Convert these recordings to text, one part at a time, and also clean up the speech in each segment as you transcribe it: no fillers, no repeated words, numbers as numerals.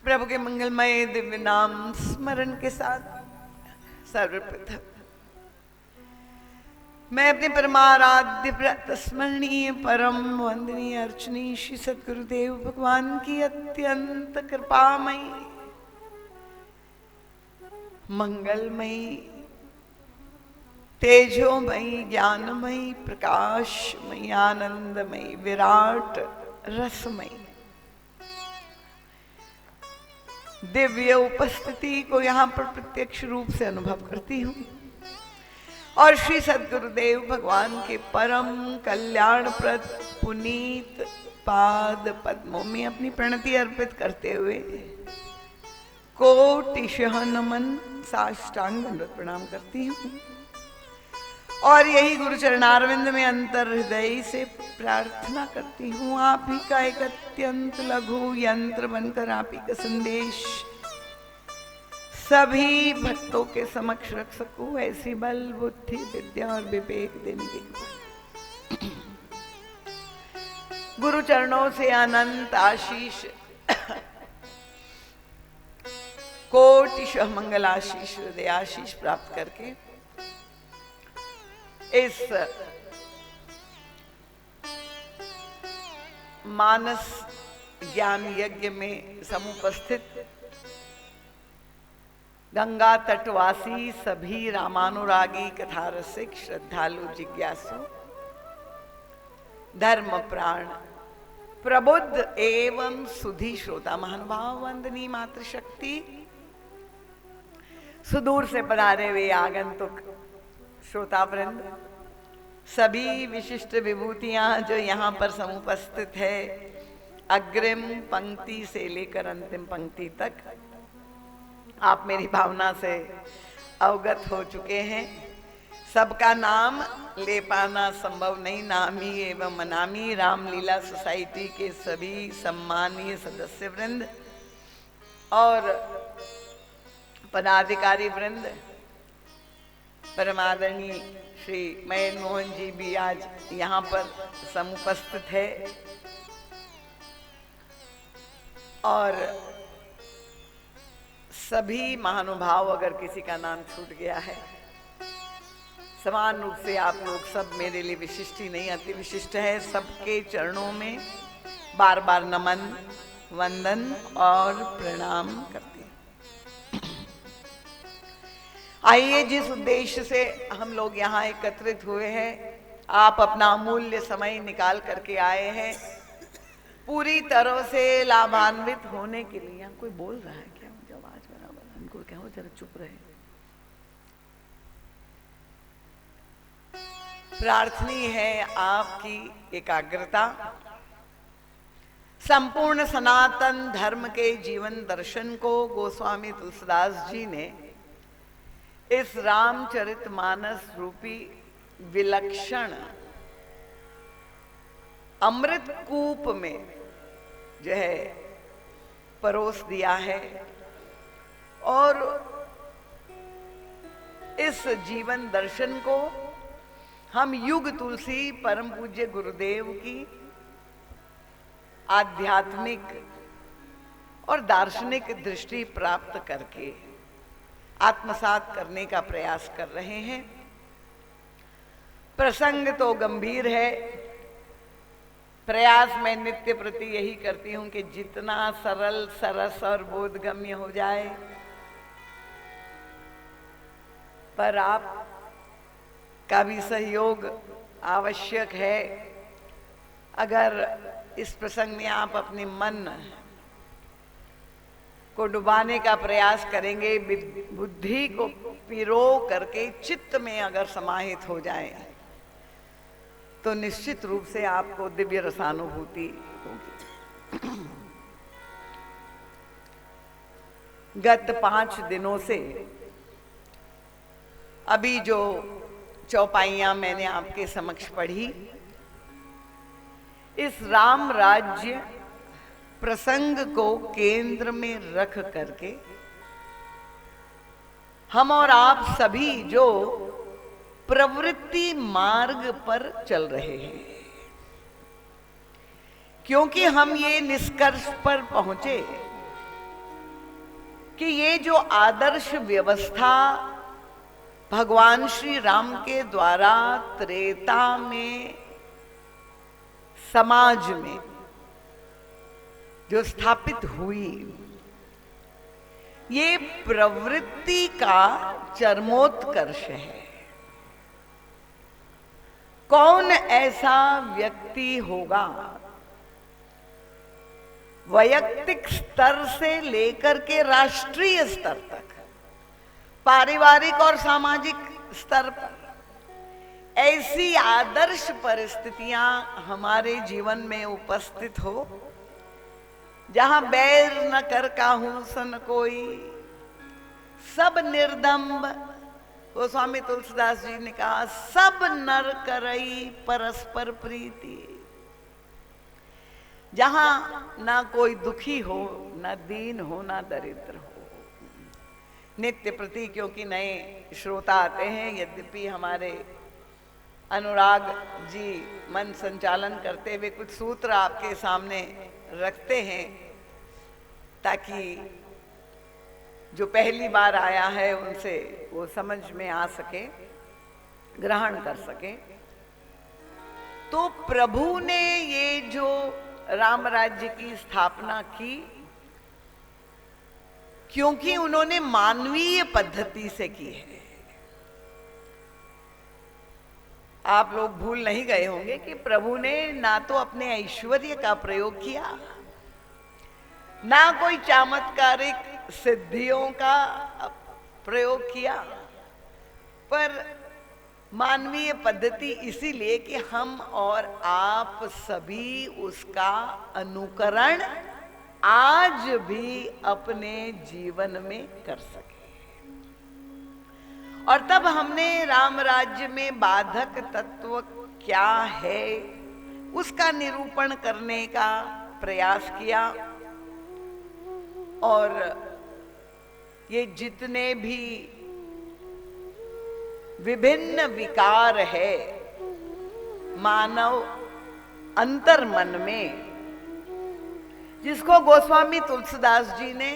प्रभु के मंगलमय दिव्य नाम स्मरण के साथ सर्वप्रथम मैं अपने परमाराध्य स्मरणीय परम वंदनीय अर्चनीय श्री सद्गुरुदेव भगवान की अत्यंत कृपामयी मंगलमयी तेजोमयी ज्ञानमयी प्रकाशमयी आनंदमयी विराट रसमयी दिव्य उपस्थिति को यहाँ पर प्रत्यक्ष रूप से अनुभव करती हूँ और श्री सद्गुरुदेव भगवान के परम कल्याणप्रद पुनीत पाद पद्मों में अपनी प्रणति अर्पित करते हुए कोटिशः नमन साष्टांग दंडवत प्रणाम करती हूँ और यही गुरु चरणारविंद में अंतर हृदय से प्रार्थना करती हूँ आप ही का एक अत्यंत लघु यंत्र बनकर आप ही का संदेश सभी भक्तों के समक्ष रख सकूं, ऐसी बल बुद्धि विद्या और विवेक देने की गुरु चरणों से अनंत आशीष कोटिशः मंगल आशीष हृदय आशीष प्राप्त करके इस मानस ज्ञान यज्ञ में समुपस्थित गंगा तटवासी सभी रामानुरागी कथा रसिक श्रद्धालु जिज्ञासु धर्म प्राण प्रबुद्ध एवं सुधी श्रोता महानुभाव वंदनी मातृशक्ति सुदूर से पधारे हुए आगंतुक श्रोता वृंद सभी विशिष्ट विभूतियां जो यहाँ पर समुपस्थित है अग्रिम पंक्ति से लेकर अंतिम पंक्ति तक आप मेरी भावना से अवगत हो चुके हैं। सबका नाम ले पाना संभव नहीं, नामी एवं मनामी रामलीला सोसाइटी के सभी सम्मानीय सदस्य वृंद और पदाधिकारी वृंद परमादरणीय श्री मयन मोहन जी भी आज यहाँ पर समुपस्थित है और सभी महानुभाव, अगर किसी का नाम छूट गया है समान रूप से आप लोग सब मेरे लिए विशिष्ट ही नहीं अति विशिष्ट है। सबके चरणों में बार बार नमन वंदन और प्रणाम करते हैं। आइए, जिस उद्देश्य से हम लोग यहाँ एकत्रित हुए हैं, आप अपना अमूल्य समय निकाल करके आए हैं पूरी तरह से लाभान्वित होने के लिए। यहाँ कोई बोल रहा है क्या? मुझे आवाज बराबर, उनको कहो जरा चुप रहे। प्रार्थनीय है आपकी एकाग्रता। संपूर्ण सनातन धर्म के जीवन दर्शन को गोस्वामी तुलसीदास जी ने इस रामचरितमानस रूपी विलक्षण अमृत कूप में जो है परोस दिया है और इस जीवन दर्शन को हम युग तुलसी परम पूज्य गुरुदेव की आध्यात्मिक और दार्शनिक दृष्टि प्राप्त करके आत्मसात करने का प्रयास कर रहे हैं। प्रसंग तो गंभीर है, प्रयास मैं नित्य प्रति यही करती हूं कि जितना सरल सरस और बोधगम्य हो जाए, पर आप का भी सहयोग आवश्यक है। अगर इस प्रसंग में आप अपने मन को डुबाने का प्रयास करेंगे, बुद्धि को पिरो करके चित्त में अगर समाहित हो जाए तो निश्चित रूप से आपको दिव्य रसानुभूति होगी। गत 5 दिनों से अभी जो चौपाइयां मैंने आपके समक्ष पढ़ी, इस राम राज्य प्रसंग को केंद्र में रख करके हम और आप सभी जो प्रवृत्ति मार्ग पर चल रहे हैं, क्योंकि हम ये निष्कर्ष पर पहुंचे कि ये जो आदर्श व्यवस्था भगवान श्री राम के द्वारा त्रेता में समाज में जो स्थापित हुई, ये प्रवृत्ति का चरमोत्कर्ष है। कौन ऐसा व्यक्ति होगा वैयक्तिक स्तर से लेकर के राष्ट्रीय स्तर तक, पारिवारिक और सामाजिक स्तर पर ऐसी आदर्श परिस्थितियां हमारे जीवन में उपस्थित हो जहां बैर न कर काहू सन कोई, सब निर्दम्ब। गोस्वामी तुलसीदास जी ने कहा, सब नर करई परस्पर प्रीति। जहां ना कोई दुखी हो, ना दीन हो, ना दरिद्र हो। नित्य प्रति क्योंकि नए श्रोता आते हैं, यद्यपि हमारे अनुराग जी मन संचालन करते हुए कुछ सूत्र आपके सामने रखते हैं ताकि जो पहली बार आया है उनसे वो समझ में आ सके, ग्रहण कर सके। तो प्रभु ने ये जो राम राज्य की स्थापना की, क्योंकि उन्होंने मानवीय पद्धति से की है। आप लोग भूल नहीं गए होंगे कि प्रभु ने ना तो अपने ऐश्वर्य का प्रयोग किया, ना कोई चमत्कारिक सिद्धियों का प्रयोग किया, पर मानवीय पद्धति इसीलिए कि हम और आप सभी उसका अनुकरण आज भी अपने जीवन में कर सके। और तब हमने राम राज्य में बाधक तत्व क्या है उसका निरूपण करने का प्रयास किया। और ये जितने भी विभिन्न विकार है मानव अंतर्मन में, जिसको गोस्वामी तुलसीदास जी ने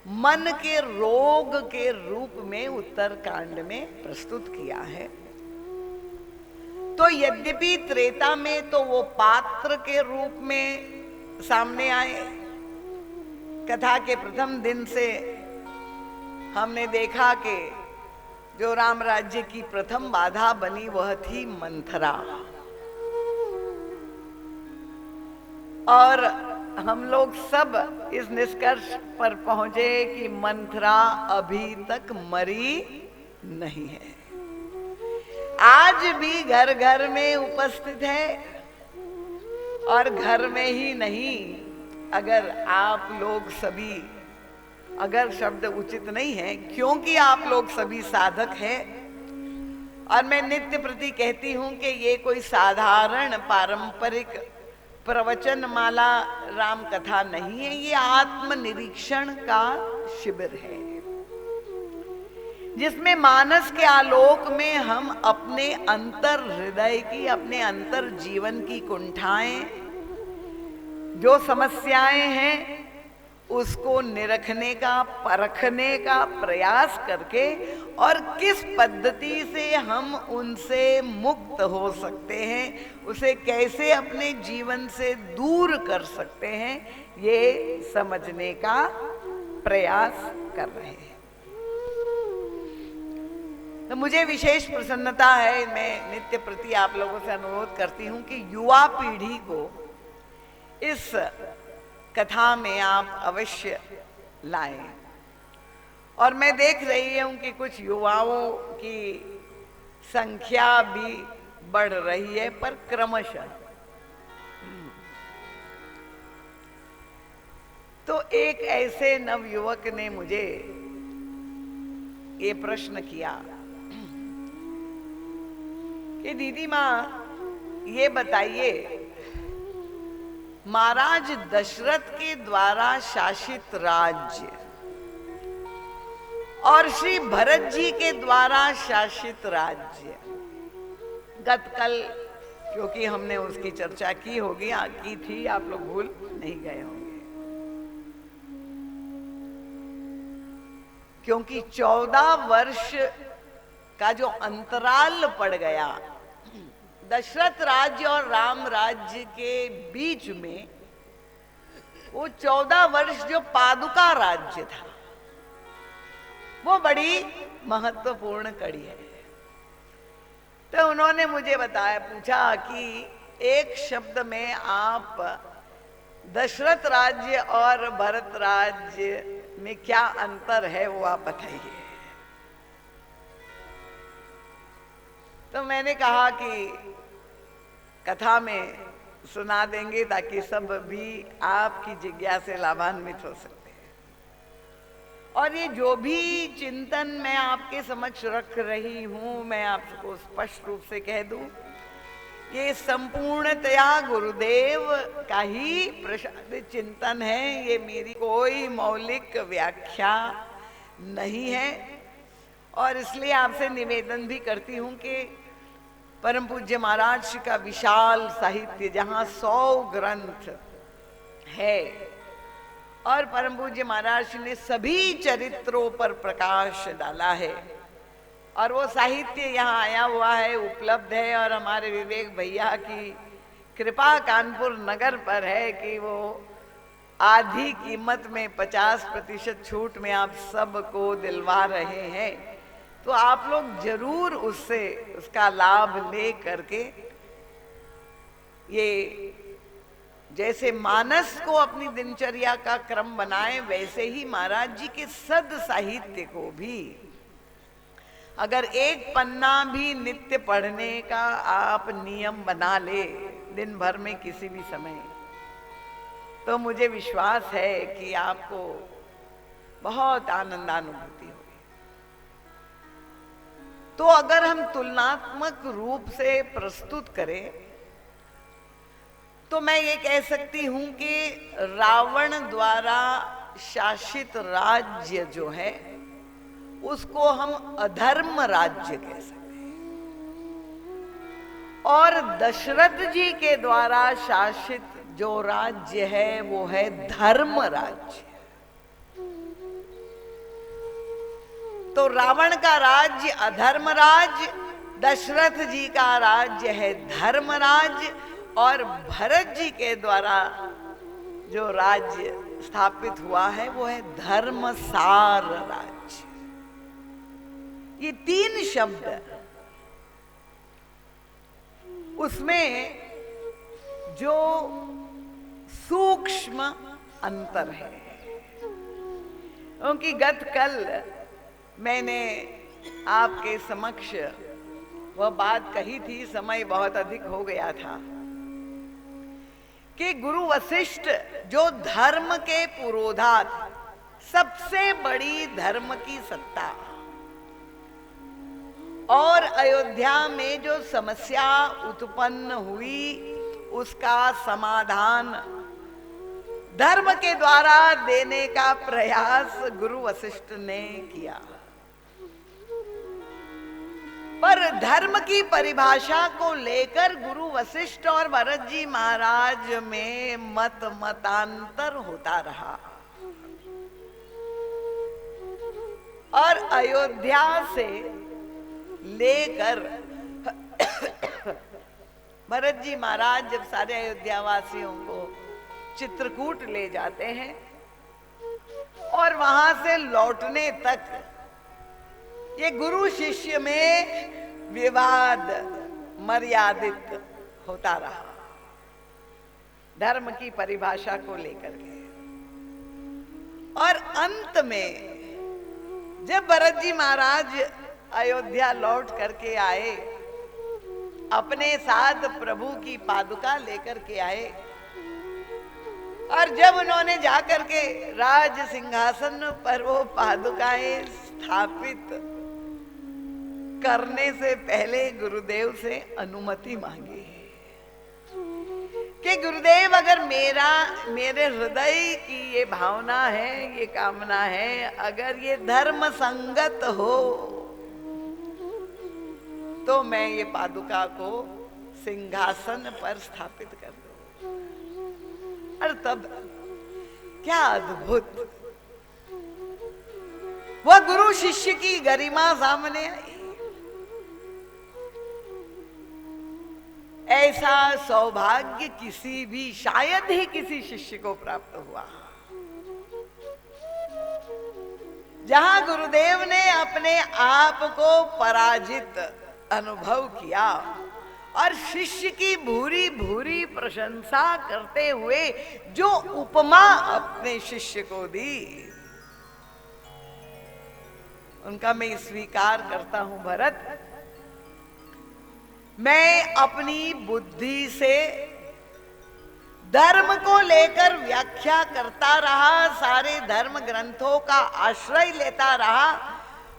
मन के रोग के रूप में उत्तरकांड में प्रस्तुत किया है। तो यद्यपि त्रेता में तो वो पात्र के रूप में सामने आए, कथा के प्रथम दिन से हमने देखा कि जो राम राज्य की प्रथम बाधा बनी वह थी मंथरा। और हम लोग सब इस निष्कर्ष पर पहुंचे कि मंथरा अभी तक मरी नहीं है, आज भी घर घर में उपस्थित है। और घर में ही नहीं, अगर आप लोग सभी, अगर शब्द उचित नहीं है क्योंकि आप लोग सभी साधक हैं, और मैं नित्य प्रति कहती हूं कि ये कोई साधारण पारंपरिक प्रवचन माला राम कथा नहीं है, ये आत्मनिरीक्षण का शिविर है, जिसमें मानस के आलोक में हम अपने अंतर हृदय की, अपने अंतर जीवन की कुंठाएं, जो समस्याएं हैं उसको निरखने का, परखने का प्रयास करके और किस पद्धति से हम उनसे मुक्त हो सकते हैं, उसे कैसे अपने जीवन से दूर कर सकते हैं, ये समझने का प्रयास कर रहे हैं। तो मुझे विशेष प्रसन्नता है, मैं नित्य प्रति आप लोगों से अनुरोध करती हूं कि युवा पीढ़ी को इस कथा में आप अवश्य लाएं। और मैं देख रही हूं कि कुछ युवाओं की संख्या भी बढ़ रही है, पर क्रमशः। तो एक ऐसे नवयुवक ने मुझे ये प्रश्न किया कि दीदी माँ ये बताइए, महाराज दशरथ के द्वारा शासित राज्य और श्री भरत जी के द्वारा शासित राज्य, गतकल क्योंकि हमने उसकी चर्चा की होगी, की थी, आप लोग भूल नहीं गए होंगे। क्योंकि 14 वर्ष का जो अंतराल पड़ गया दशरथ राज्य और राम राज्य के बीच में, वो 14 वर्ष जो पादुका राज्य था वो बड़ी महत्वपूर्ण कड़ी है। तो उन्होंने मुझे बताया, पूछा कि एक शब्द में आप दशरथ राज्य और भरत राज्य में क्या अंतर है वो आप बताइए। तो मैंने कहा कि कथा में सुना देंगे ताकि सब भी आपकी जिज्ञासा से लाभान्वित हो सकते हैं। और ये जो भी चिंतन मैं आपके समक्ष रख रही हूं, मैं आपको स्पष्ट रूप से कह दूं, ये संपूर्णतया गुरुदेव का ही प्रसादित चिंतन है। ये मेरी कोई मौलिक व्याख्या नहीं है। और इसलिए आपसे निवेदन भी करती हूं कि परम पूज्य महाराज श्री का विशाल साहित्य, जहां 100 ग्रंथ है और परम पूज्य महाराज श्री ने सभी चरित्रों पर प्रकाश डाला है, और वो साहित्य यहाँ आया हुआ है, उपलब्ध है। और हमारे विवेक भैया की कृपा कानपुर नगर पर है कि वो आधी कीमत में 50% छूट में आप सबको दिलवा रहे हैं। तो आप लोग जरूर उसका लाभ ले करके, ये जैसे मानस को अपनी दिनचर्या का क्रम बनाए, वैसे ही महाराज जी के सद साहित्य को भी अगर एक पन्ना भी नित्य पढ़ने का आप नियम बना ले दिन भर में किसी भी समय, तो मुझे विश्वास है कि आपको बहुत आनंदानुभूति होगी। तो अगर हम तुलनात्मक रूप से प्रस्तुत करें तो मैं ये कह सकती हूं कि रावण द्वारा शासित राज्य जो है उसको हम अधर्म राज्य कह सकते हैं, और दशरथ जी के द्वारा शासित जो राज्य है वो है धर्म राज्य। तो रावण का राज्य अधर्म राज्य, दशरथ जी का राज्य है धर्म राज्य, और भरत जी के द्वारा जो राज्य स्थापित हुआ है वो है धर्मसार राज्य। ये 3 शब्द, उसमें जो सूक्ष्म अंतर है, क्योंकि गत कल मैंने आपके समक्ष वह बात कही थी, समय बहुत अधिक हो गया था, कि गुरु वशिष्ठ जो धर्म के पुरोधा थे, सबसे बड़ी धर्म की सत्ता, और अयोध्या में जो समस्या उत्पन्न हुई उसका समाधान धर्म के द्वारा देने का प्रयास गुरु वशिष्ठ ने किया। पर धर्म की परिभाषा को लेकर गुरु वशिष्ठ और भरत जी महाराज में मतांतर होता रहा, और अयोध्या से लेकर भरत जी महाराज जब सारे अयोध्या वासियों को चित्रकूट ले जाते हैं और वहां से लौटने तक ये गुरु शिष्य में विवाद मर्यादित होता रहा धर्म की परिभाषा को लेकर के। और अंत में जब भरत जी महाराज अयोध्या लौट करके आए, अपने साथ प्रभु की पादुका लेकर के आए, और जब उन्होंने जाकर के राज सिंहासन पर वो पादुकाएं स्थापित करने से पहले गुरुदेव से अनुमति मांगी कि गुरुदेव, अगर मेरे हृदय की ये भावना है, ये कामना है, अगर ये धर्म संगत हो तो मैं ये पादुका को सिंहासन पर स्थापित कर दूं। और तब क्या अद्भुत वह गुरु शिष्य की गरिमा सामने आई। ऐसा सौभाग्य किसी भी, शायद ही किसी शिष्य को प्राप्त हुआ जहां गुरुदेव ने अपने आप को पराजित अनुभव किया और शिष्य की भूरी भूरी प्रशंसा करते हुए जो उपमा अपने शिष्य को दी, उनका मैं स्वीकार करता हूं भरत। मैं अपनी बुद्धि से धर्म को लेकर व्याख्या करता रहा, सारे धर्म ग्रंथों का आश्रय लेता रहा,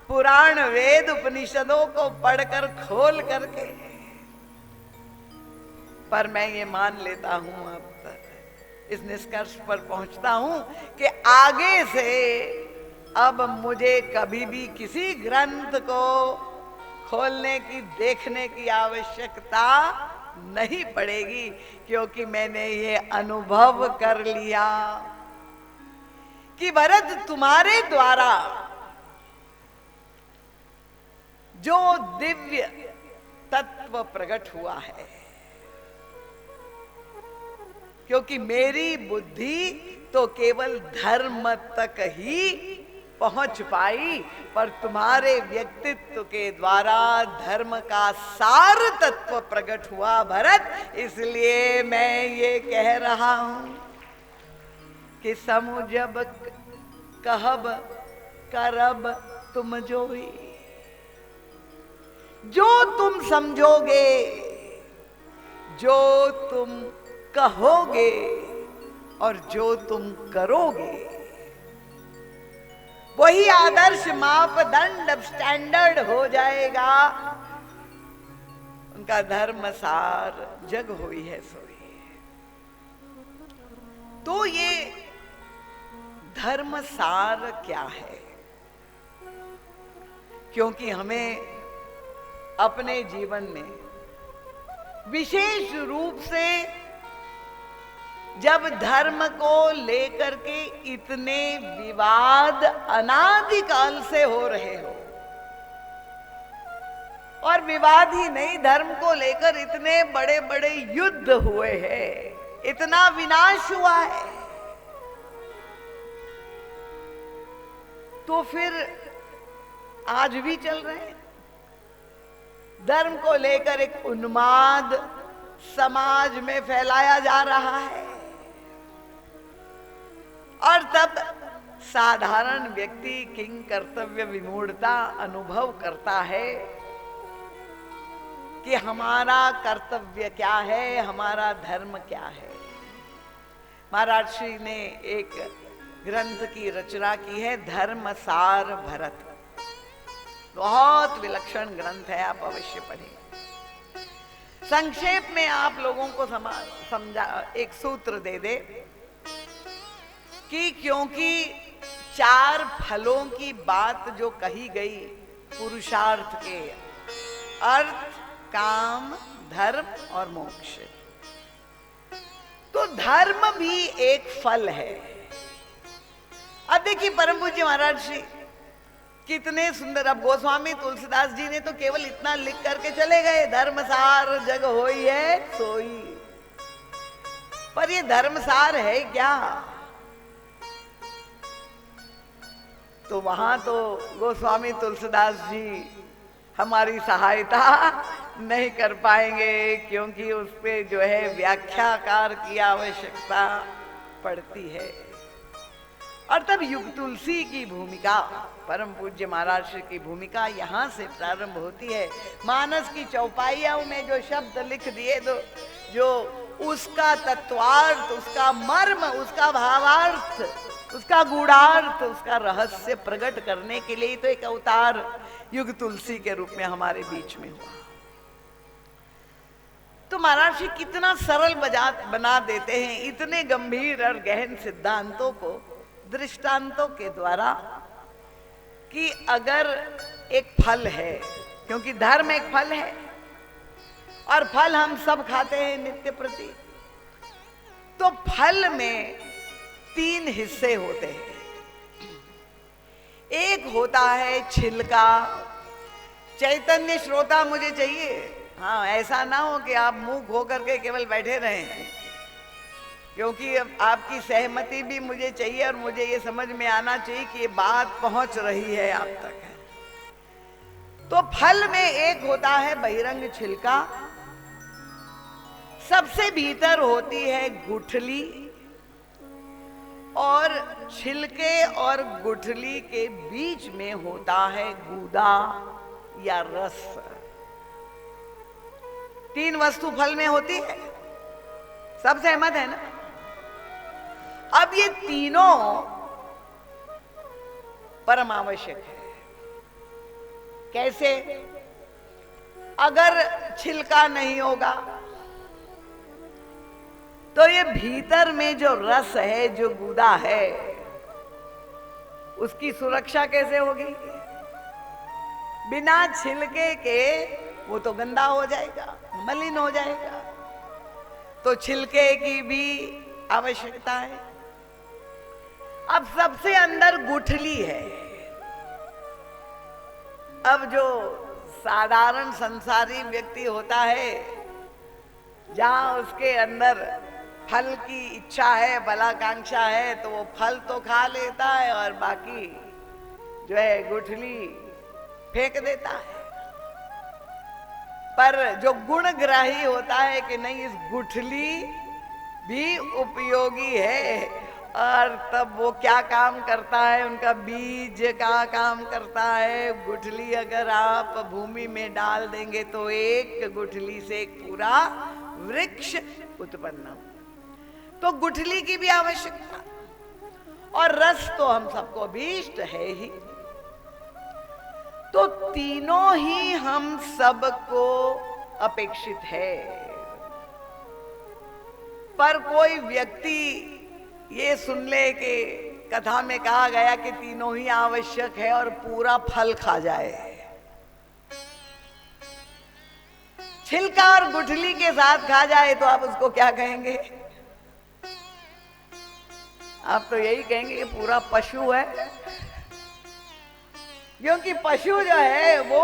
पुराण वेद उपनिषदों को पढ़कर खोल करके, पर मैं ये मान लेता हूं, अब इस निष्कर्ष पर पहुंचता हूं कि आगे से अब मुझे कभी भी किसी ग्रंथ को खोलने की, देखने की आवश्यकता नहीं पड़ेगी, क्योंकि मैंने ये अनुभव कर लिया कि भरत तुम्हारे द्वारा जो दिव्य तत्व प्रकट हुआ है, क्योंकि मेरी बुद्धि तो केवल धर्म तक ही पहुंच पाई, पर तुम्हारे व्यक्तित्व के द्वारा धर्म का सार तत्व प्रकट हुआ भरत। इसलिए मैं ये कह रहा हूं कि समुझब कहब करब तुम जोई, जो तुम समझोगे, जो तुम कहोगे और जो तुम करोगे, वही आदर्श मापदंड स्टैंडर्ड हो जाएगा। उनका धर्म सार जग होई है सोई। तो ये धर्म सार क्या है? क्योंकि हमें अपने जीवन में विशेष रूप से जब धर्म को लेकर के इतने विवाद अनादिकाल से हो रहे हो, और विवाद ही नहीं, धर्म को लेकर इतने बड़े बड़े युद्ध हुए हैं, इतना विनाश हुआ है, तो फिर आज भी चल रहे हैं। धर्म को लेकर एक उन्माद समाज में फैलाया जा रहा है, और तब साधारण व्यक्ति किंग कर्तव्य विमूढ़ता अनुभव करता है कि हमारा कर्तव्य क्या है, हमारा धर्म क्या है। महाराज श्री ने एक ग्रंथ की रचना की है, धर्म सार भरत। बहुत विलक्षण ग्रंथ है, आप अवश्य पढ़ें। संक्षेप में आप लोगों को समझा एक सूत्र दे दे कि क्योंकि 4 फलों की बात जो कही गई पुरुषार्थ के, अर्थ, काम, धर्म और मोक्ष, तो धर्म भी एक फल है। अब देखिए परम पूज्य महाराज श्री कितने सुंदर, अब गोस्वामी तुलसीदास जी ने तो केवल इतना लिख करके चले गए, धर्मसार जग होई है सोई। पर ये धर्मसार है क्या? तो वहां तो गोस्वामी तुलसीदास जी हमारी सहायता नहीं कर पाएंगे, क्योंकि उस पे जो है व्याख्याकार की आवश्यकता पड़ती है। और तब युग तुलसी की भूमिका, परम पूज्य महाराज श्री की भूमिका यहां से प्रारंभ होती है। मानस की चौपाइयों में जो शब्द लिख दिए, तो जो उसका तत्वार्थ, उसका मर्म, उसका भावार्थ, उसका गूढ़ार्थ, उसका रहस्य प्रकट करने के लिए तो एक अवतार युग तुलसी के रूप में हमारे बीच में हुआ। तो महाराज जी कितना सरल बना देते हैं इतने गंभीर और गहन सिद्धांतों को दृष्टांतों के द्वारा, कि अगर एक फल है, क्योंकि धर्म एक फल है और फल हम सब खाते हैं नित्य प्रति, तो फल में 3 हिस्से होते हैं। एक होता है छिलका। चैतन्य श्रोता मुझे चाहिए। हाँ, ऐसा ना हो कि आप मुंह खो करके केवल बैठे रहें, क्योंकि आपकी सहमति भी मुझे चाहिए और मुझे ये समझ में आना चाहिए कि ये बात पहुंच रही है आप तक। तो फल में एक होता है बहिरंग छिलका, सबसे भीतर होती है गुठली, और छिलके और गुठली के बीच में होता है गूदा या रस। तीन वस्तु फल में होती है, सब सहमत है ना? अब ये तीनों परम आवश्यक है। कैसे? अगर छिलका नहीं होगा तो ये भीतर में जो रस है, जो गूदा है, उसकी सुरक्षा कैसे होगी? बिना छिलके के वो तो गंदा हो जाएगा, मलिन हो जाएगा। तो छिलके की भी आवश्यकता है। अब सबसे अंदर गुठली है। अब जो साधारण संसारी व्यक्ति होता है, जहां उसके अंदर फल की इच्छा है, बलाकांक्षा है, तो वो फल तो खा लेता है और बाकी जो है गुठली फेंक देता है। पर जो गुणग्राही होता है कि नहीं, इस गुठली भी उपयोगी है, और तब वो क्या काम करता है, उनका बीज का काम करता है। गुठली अगर आप भूमि में डाल देंगे तो एक गुठली से एक पूरा वृक्ष उत्पन्न। तो गुठली की भी आवश्यकता, और रस तो हम सबको अभीष्ट है ही। तो तीनों ही हम सबको अपेक्षित है। पर कोई व्यक्ति ये सुन ले कि कथा में कहा गया कि तीनों ही आवश्यक है और पूरा फल खा जाए, छिलका और गुठली के साथ खा जाए, तो आप उसको क्या कहेंगे? आप तो यही कहेंगे कि पूरा पशु है। क्योंकि पशु जो है वो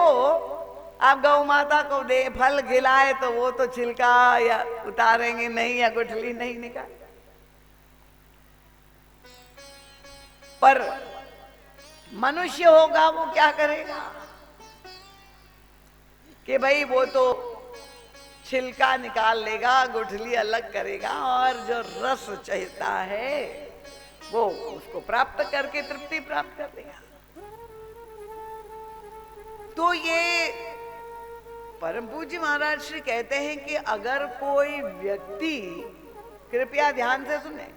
आप गौ माता को दे, फल खिलाए, तो वो तो छिलका या उतारेंगे नहीं या गुठली नहीं निकाल। पर मनुष्य होगा, वो क्या करेगा कि भाई वो तो छिलका निकाल लेगा, गुठली अलग करेगा, और जो रस चाहता है वो उसको प्राप्त करके तृप्ति प्राप्त कर लेगा। तो ये परम पूज्य महाराज श्री कहते हैं कि अगर कोई व्यक्ति, कृपया ध्यान से सुने,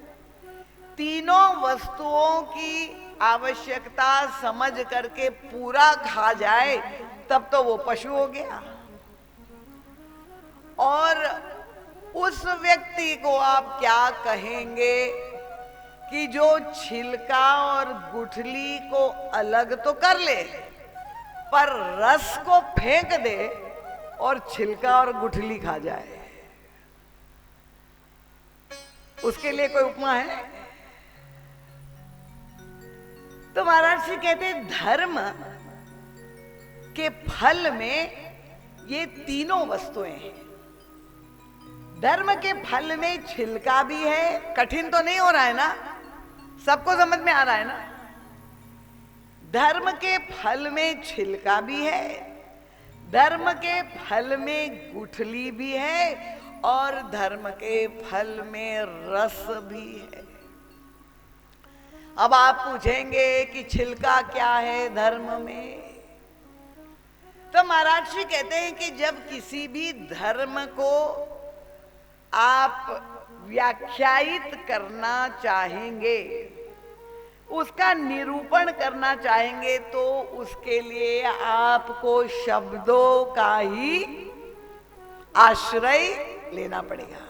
तीनों वस्तुओं की आवश्यकता समझ करके पूरा खा जाए, तब तो वो पशु हो गया। और उस व्यक्ति को आप क्या कहेंगे कि जो छिलका और गुठली को अलग तो कर ले, पर रस को फेंक दे और छिलका और गुठली खा जाए। उसके लिए कोई उपमा है? तो महाराज जी कहते हैं, धर्म के फल में ये तीनों वस्तुएं हैं। धर्म के फल में छिलका भी है। कठिन तो नहीं हो रहा है ना? सबको समझ में आ रहा है ना? धर्म के फल में छिलका भी है, धर्म के फल में गुठली भी है, और धर्म के फल में रस भी है। अब आप पूछेंगे कि छिलका क्या है धर्म में? तो महाराज श्री कहते हैं कि जब किसी भी धर्म को आप व्याख्यायित करना चाहेंगे, उसका निरूपण करना चाहेंगे, तो उसके लिए आपको शब्दों का ही आश्रय लेना पड़ेगा।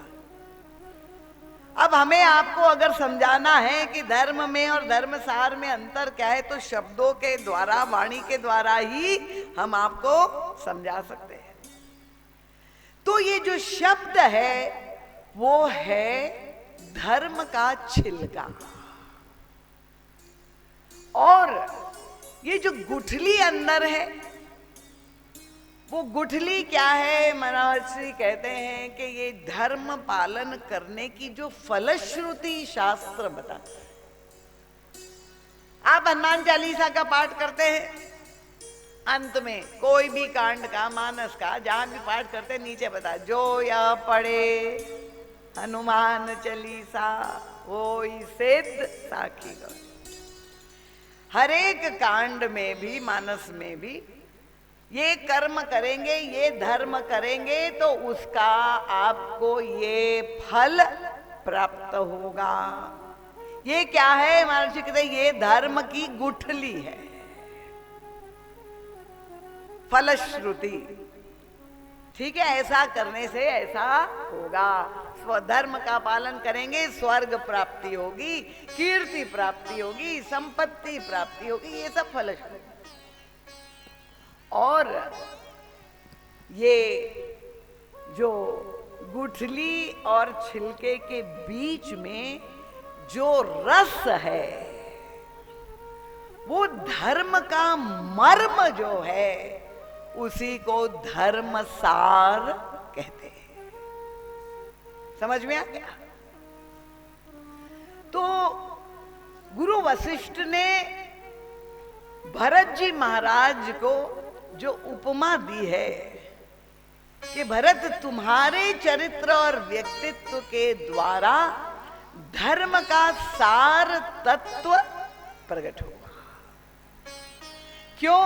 अब हमें आपको अगर समझाना है कि धर्म में और धर्मसार में अंतर क्या है, तो शब्दों के द्वारा, वाणी के द्वारा ही हम आपको समझा सकते हैं। तो ये जो शब्द है वो है धर्म का छिलका, और ये जो गुठली अंदर है, वो गुठली क्या है? महर्षि कहते हैं कि ये धर्म पालन करने की जो फलश्रुति शास्त्र बता। आप हनुमान चालीसा का पाठ करते हैं, अंत में कोई भी कांड का, मानस का, जहां भी पाठ करते नीचे बता, जो यह पढ़े हनुमान चालीसा वो सिद्ध साखी गौ। हर एक कांड में भी, मानस में भी ये कर्म करेंगे, ये धर्म करेंगे तो उसका आपको ये फल प्राप्त होगा। ये क्या है? महर्षि कहते हैं ये धर्म की गुठली है, फलश्रुति। ठीक है, ऐसा करने से ऐसा होगा। स्वधर्म का पालन करेंगे, स्वर्ग प्राप्ति होगी, कीर्ति प्राप्ति होगी, संपत्ति प्राप्ति होगी, ये सब फलश्रुति। और ये जो गुठली और छिलके के बीच में जो रस है, वो धर्म का मर्म जो है, उसी को धर्म सार कहते हैं। समझ में आ गया? तो गुरु वशिष्ठ ने भरत जी महाराज को जो उपमा दी है कि भरत तुम्हारे चरित्र और व्यक्तित्व के द्वारा धर्म का सार तत्व प्रकट होगा। क्यों?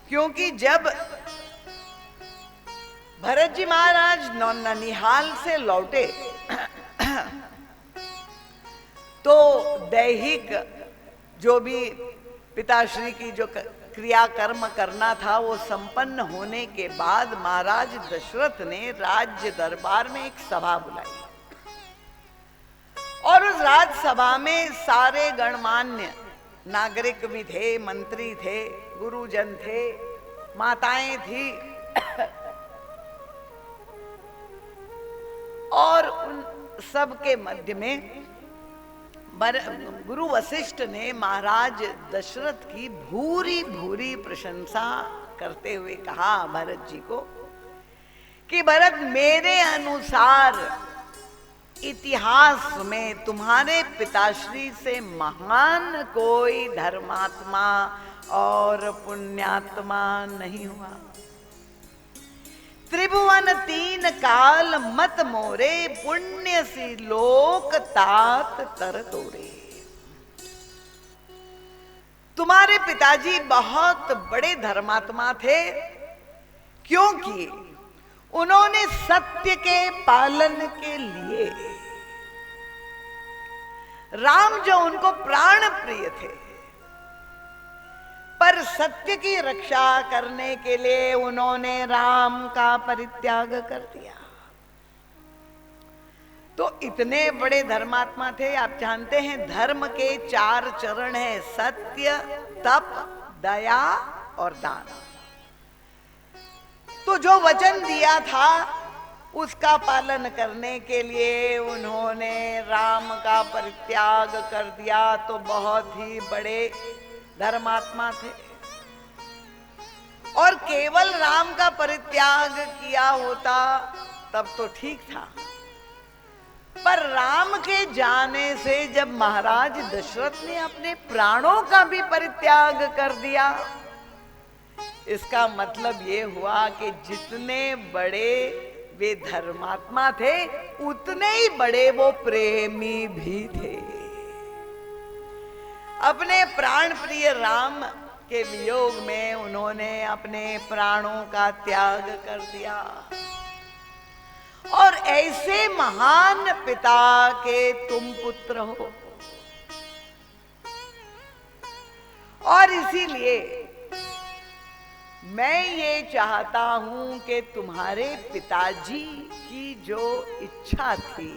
क्योंकि जब भरत जी महाराज ननिहाल से लौटे तो दैहिक जो भी पिताश्री की जो क्रिया कर्म करना था वो संपन्न होने के बाद महाराज दशरथ ने राज्य दरबार में एक सभा बुलाई और उस राजसभा में सारे गणमान्य नागरिक भी थे, मंत्री थे, गुरुजन थे, माताएं थी और उन सब के मध्य में गुरु वशिष्ठ ने महाराज दशरथ की भूरी भूरी प्रशंसा करते हुए कहा भरत जी को कि भरत, मेरे अनुसार इतिहास में तुम्हारे पिताश्री से महान कोई धर्मात्मा और पुण्यात्मा नहीं हुआ। त्रिभुवन तीन काल मत मोरे, पुण्य सी लोक तात तर तोरे। तुम्हारे पिताजी बहुत बड़े धर्मात्मा थे, क्योंकि उन्होंने सत्य के पालन के लिए, राम जो उनको प्राण प्रिय थे, पर सत्य की रक्षा करने के लिए उन्होंने राम का परित्याग कर दिया। तो इतने बड़े धर्मात्मा थे। आप जानते हैं धर्म के 4 चरण हैं, सत्य, तप, दया और दान। तो जो वचन दिया था उसका पालन करने के लिए उन्होंने राम का परित्याग कर दिया, तो बहुत ही बड़े धर्मात्मा थे। और केवल राम का परित्याग किया होता तब तो ठीक था, पर राम के जाने से जब महाराज दशरथ ने अपने प्राणों का भी परित्याग कर दिया, इसका मतलब ये हुआ कि जितने बड़े वे धर्मात्मा थे उतने ही बड़े वो प्रेमी भी थे। अपने प्राण प्रिय राम के वियोग में उन्होंने अपने प्राणों का त्याग कर दिया और ऐसे महान पिता के तुम पुत्र हो। और इसीलिए मैं ये चाहता हूं कि तुम्हारे पिताजी की जो इच्छा थी,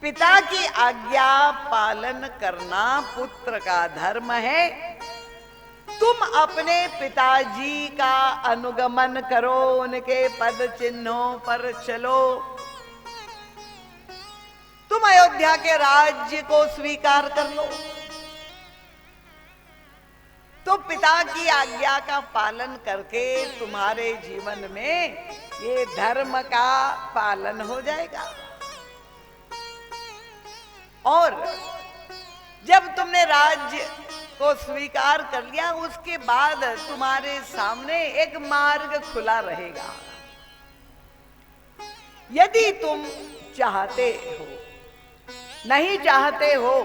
पिता की आज्ञा पालन करना पुत्र का धर्म है, तुम अपने पिताजी का अनुगमन करो, उनके पद चिन्हों पर चलो, तुम अयोध्या के राज्य को स्वीकार कर लो। पिता की आज्ञा का पालन करके तुम्हारे जीवन में ये धर्म का पालन हो जाएगा। और जब तुमने राज्य को स्वीकार कर लिया, उसके बाद तुम्हारे सामने एक मार्ग खुला रहेगा। यदि तुम चाहते हो, नहीं चाहते हो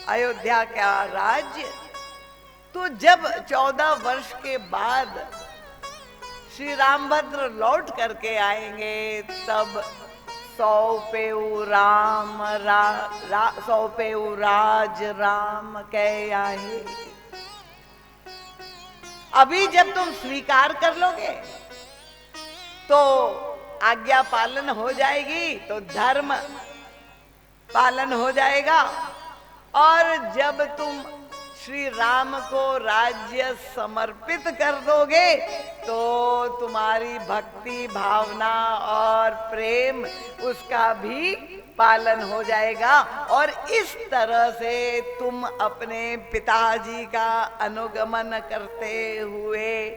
अयोध्या का राज्य, तो जब 14 वर्ष के बाद श्री रामभद्र लौट करके आएंगे, तब सौंपेउ राम सौंपेउ राज राम कै आहे। अभी जब तुम स्वीकार कर लोगे तो आज्ञा पालन हो जाएगी, तो धर्म पालन हो जाएगा। और जब तुम श्री राम को राज्य समर्पित कर दोगे तो तुम्हारी भक्ति भावना और प्रेम उसका भी पालन हो जाएगा। और इस तरह से तुम अपने पिताजी का अनुगमन करते हुए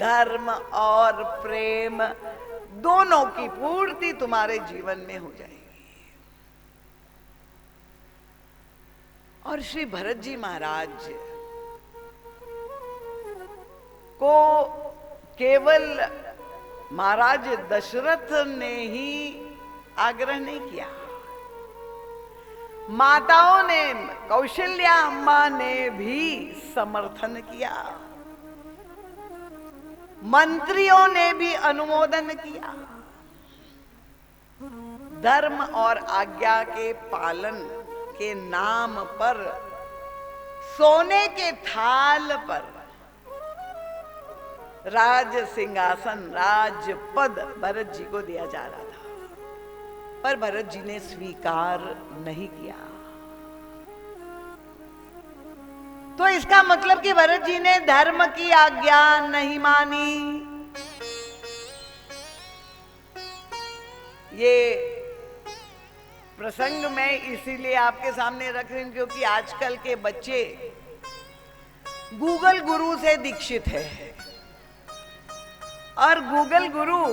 धर्म और प्रेम दोनों की पूर्ति तुम्हारे जीवन में हो जाएगी। और श्री भरत जी महाराज को केवल महाराज दशरथ ने ही आग्रह नहीं किया, माताओं ने, कौशल्या अम्मा ने भी समर्थन किया, मंत्रियों ने भी अनुमोदन किया। धर्म और आज्ञा के पालन के नाम पर सोने के थाल पर राज सिंहासन, राजपद भरत जी को दिया जा रहा था, पर भरत जी ने स्वीकार नहीं किया। तो इसका मतलब कि भरत जी ने धर्म की आज्ञा नहीं मानी। ये प्रसंग मैं इसीलिए आपके सामने रख रही हूं क्योंकि आजकल के बच्चे गूगल गुरु से दीक्षित है, और गूगल गुरु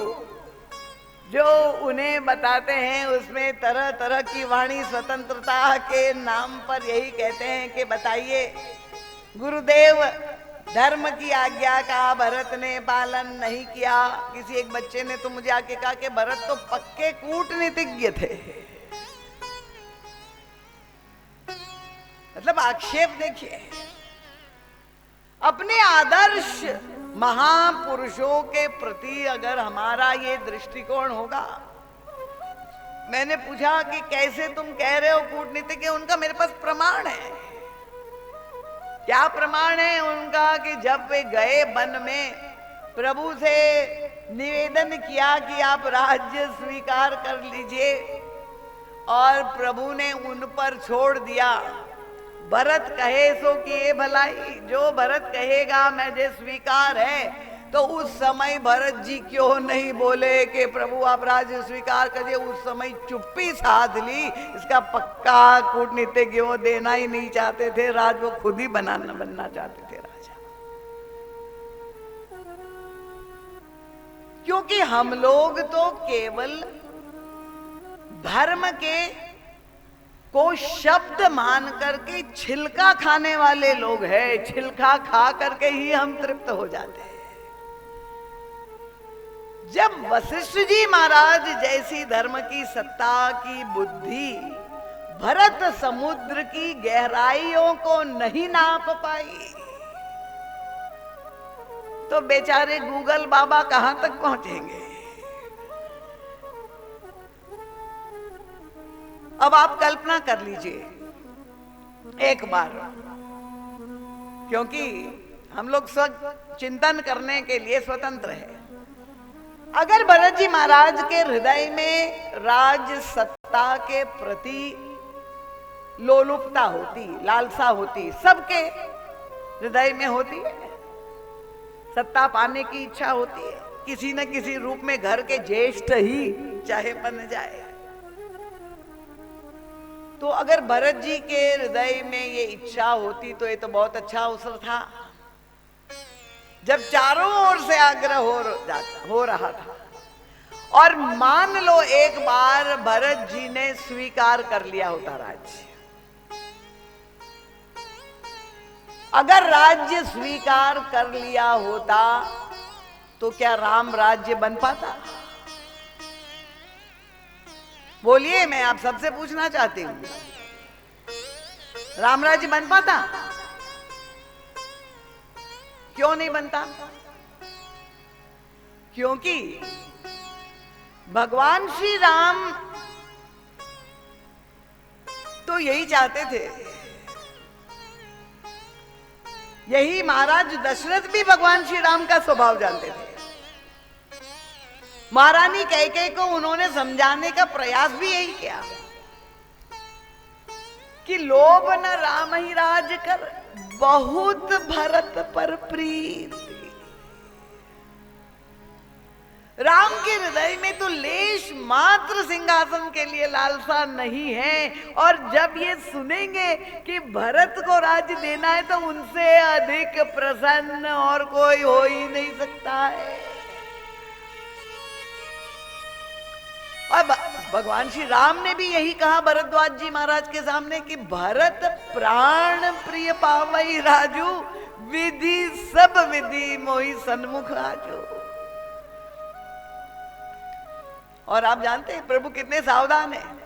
जो उन्हें बताते हैं उसमें तरह तरह की वाणी स्वतंत्रता के नाम पर यही कहते हैं कि बताइए गुरुदेव, धर्म की आज्ञा का भरत ने पालन नहीं किया। किसी एक बच्चे ने तो मुझे आके कहा कि भरत तो पक्के कूटनीतिज्ञ थे। मतलब आक्षेप देखिए। अपने आदर्श महापुरुषों के प्रति अगर हमारा ये दृष्टिकोण होगा, मैंने पूछा कि कैसे तुम कह रहे हो कूटनीतिज्ञ, उनका मेरे पास प्रमाण है। क्या प्रमाण है उनका? कि जब वे गए वन में, प्रभु से निवेदन किया कि आप राज्य स्वीकार कर लीजिए, और प्रभु ने उन पर छोड़ दिया, भरत कहे सो किए भलाई, जो भरत कहेगा मुझे स्वीकार है। तो उस समय भरत जी क्यों नहीं बोले कि प्रभु आप राज्य स्वीकार करिए? उस समय चुप्पी साध ली। इसका पक्का कूटनीतिज्ञ वो देना ही नहीं चाहते थे राज, वो खुद ही बनना चाहते थे राजा। क्योंकि हम लोग तो केवल धर्म के को शब्द मान करके छिलका खाने वाले लोग हैं। छिलका खा करके ही हम तृप्त हो जाते हैं। जब वशिष्ठ जी महाराज जैसी धर्म की सत्ता की बुद्धि भरत समुद्र की गहराइयों को नहीं नाप पाई, तो बेचारे गूगल बाबा कहां तक पहुंचेंगे? अब आप कल्पना कर लीजिए एक बार, क्योंकि हम लोग सब चिंतन करने के लिए स्वतंत्र है। अगर भरत जी महाराज के हृदय में राज सत्ता के प्रति लोलुपता होती, लालसा होती, सबके हृदय में होती है, सत्ता पाने की इच्छा होती है, किसी न किसी रूप में घर के ज्येष्ठ ही चाहे बन जाए। तो अगर भरत जी के हृदय में ये इच्छा होती तो ये तो बहुत अच्छा अवसर था जब चारों ओर से आग्रह हो रहा था, और मान लो एक बार भरत जी ने स्वीकार कर लिया होता राज्य, अगर राज्य स्वीकार कर लिया होता तो क्या राम राज्य बन पाता? बोलिए, मैं आप सबसे पूछना चाहती हूं, राम राज्य बन पाता? क्यों नहीं बनता? क्योंकि भगवान श्री राम तो यही चाहते थे, यही महाराज दशरथ भी भगवान श्री राम का स्वभाव जानते थे। महारानी कैकेयी को उन्होंने समझाने का प्रयास भी यही किया कि लोभ न राम ही राज कर, बहुत भरत पर प्रीति। राम के हृदय में तो लेश मात्र सिंहासन के लिए लालसा नहीं है, और जब ये सुनेंगे कि भरत को राज्य देना है तो उनसे अधिक प्रसन्न और कोई हो ही नहीं सकता है। और भगवान श्री राम ने भी यही कहा भरद्वाज जी महाराज के सामने कि भरत प्राण प्रिय पावई राजू, विधि सब विधि मोहि सन्मुख आजो। और आप जानते हैं प्रभु कितने सावधान हैं।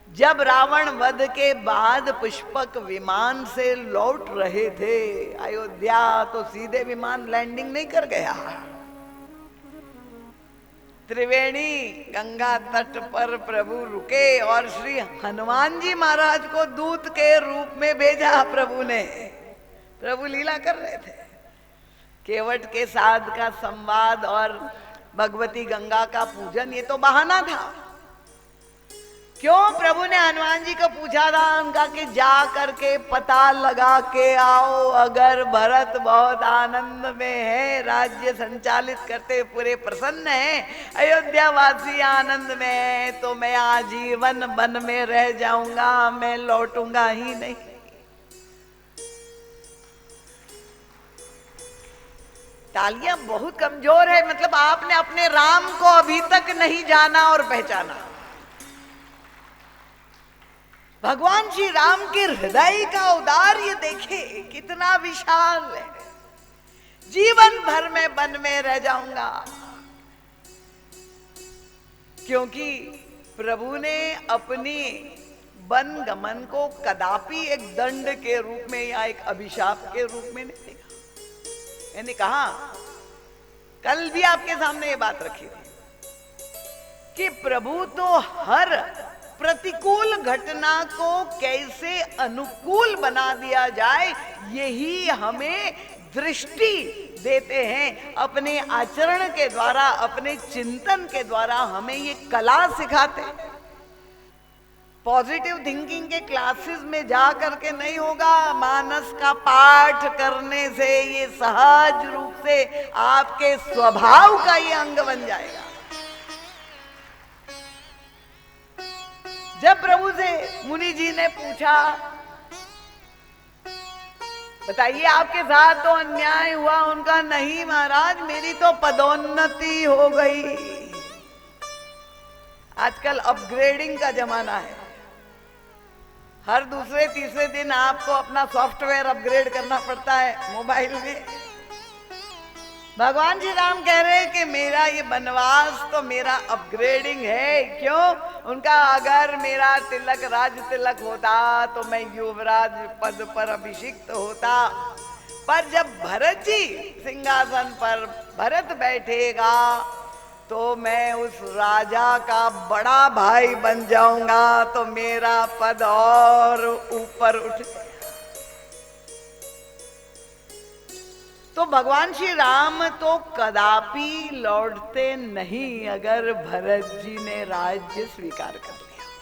जब रावण वध के बाद पुष्पक विमान से लौट रहे थे अयोध्या, तो सीधे विमान लैंडिंग नहीं कर गया। त्रिवेणी गंगा तट पर प्रभु रुके और श्री हनुमान जी महाराज को दूत के रूप में भेजा प्रभु ने। प्रभु लीला कर रहे थे, केवट के साथ का संवाद और भगवती गंगा का पूजन, ये तो बहाना था। क्यों प्रभु ने हनुमान जी को पूछा था उनका कि जा करके पता लगा के आओ, अगर भरत बहुत आनंद में है, राज्य संचालित करते पूरे प्रसन्न है, अयोध्या वासी आनंद में है, तो मैं आजीवन वन में रह जाऊंगा, मैं लौटूंगा ही नहीं। तालियां बहुत कमजोर है, मतलब आपने अपने राम को अभी तक नहीं जाना और पहचाना। भगवान श्री राम के हृदय का औदार्य देखे कितना विशाल है। जीवन भर में वन में रह जाऊंगा, क्योंकि प्रभु ने अपनी वन गमन को कदापि एक दंड के रूप में या एक अभिशाप के रूप में नहीं देखा। मैंने कहा, कल भी आपके सामने ये बात रखी थी कि प्रभु तो हर प्रतिकूल घटना को कैसे अनुकूल बना दिया जाए, यही हमें दृष्टि देते हैं। अपने आचरण के द्वारा, अपने चिंतन के द्वारा हमें ये कला सिखाते हैं। पॉजिटिव थिंकिंग के क्लासेस में जा करके नहीं होगा, मानस का पाठ करने से ये सहज रूप से आपके स्वभाव का ये अंग बन जाएगा। जब प्रभु से मुनि जी ने पूछा, बताइए आपके साथ तो अन्याय हुआ, उनका नहीं महाराज, मेरी तो पदोन्नति हो गई। आजकल अपग्रेडिंग का जमाना है, हर दूसरे तीसरे दिन आपको अपना सॉफ्टवेयर अपग्रेड करना पड़ता है मोबाइल में। भगवान जी राम कह रहे हैं कि मेरा ये वनवास तो मेरा अपग्रेडिंग है। क्यों? उनका अगर मेरा तिलक राज तिलक होता तो मैं युवराज पद पर अभिषिक्त होता, पर जब भरत जी सिंहासन पर भरत बैठेगा तो मैं उस राजा का बड़ा भाई बन जाऊंगा, तो मेरा पद और ऊपर उठ। तो भगवान श्री राम तो कदापि लौटते नहीं अगर भरत जी ने राज्य स्वीकार कर लिया था।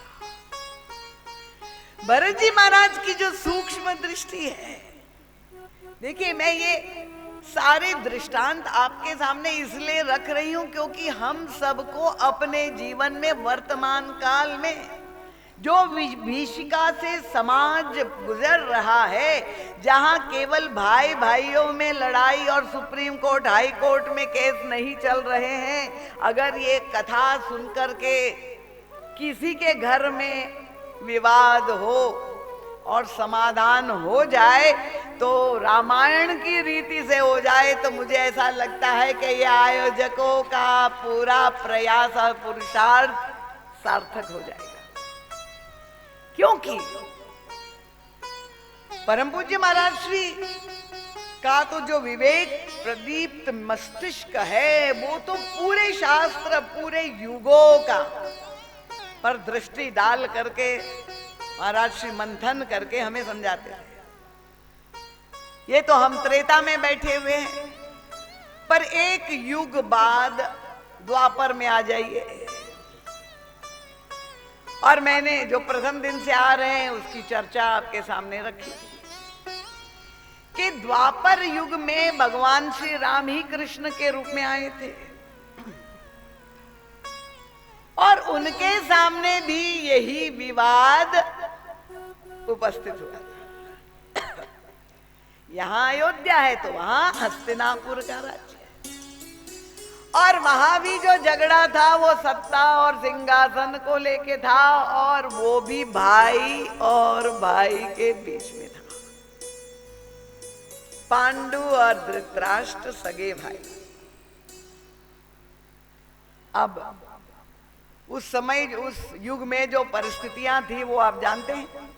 भरत जी महाराज की जो सूक्ष्म दृष्टि है, देखिए मैं ये सारे दृष्टांत आपके सामने इसलिए रख रही हूं क्योंकि हम सबको अपने जीवन में वर्तमान काल में जो विभीषिका से समाज गुजर रहा है, जहां केवल भाई भाइयों में लड़ाई और सुप्रीम कोर्ट हाई कोर्ट में केस नहीं चल रहे हैं, अगर ये कथा सुनकर के किसी के घर में विवाद हो और समाधान हो जाए तो रामायण की रीति से हो जाए, तो मुझे ऐसा लगता है कि ये आयोजकों का पूरा प्रयास और पुरुषार्थ सार्थक हो जाएगा। क्योंकि परम पूज्य महाराज श्री का तो जो विवेक प्रदीप्त मस्तिष्क है, वो तो पूरे शास्त्र पूरे युगों का पर दृष्टि डाल करके महाराज श्री मंथन करके हमें समझाते हैं। ये तो हम त्रेता में बैठे हुए हैं, पर एक युग बाद द्वापर में आ जाइए, और मैंने जो प्रथम दिन से आ रहे हैं उसकी चर्चा आपके सामने रखी कि द्वापर युग में भगवान श्री राम ही कृष्ण के रूप में आए थे, और उनके सामने भी यही विवाद उपस्थित हुआ था। यहां अयोध्या है तो वहां हस्तिनापुर का राज्य है, और वहां भी जो झगड़ा था वो सत्ता और सिंहासन को लेके था, और वो भी भाई और भाई के बीच में था। पांडु और धृतराष्ट्र सगे भाई। अब उस समय उस युग में जो परिस्थितियां थी वो आप जानते हैं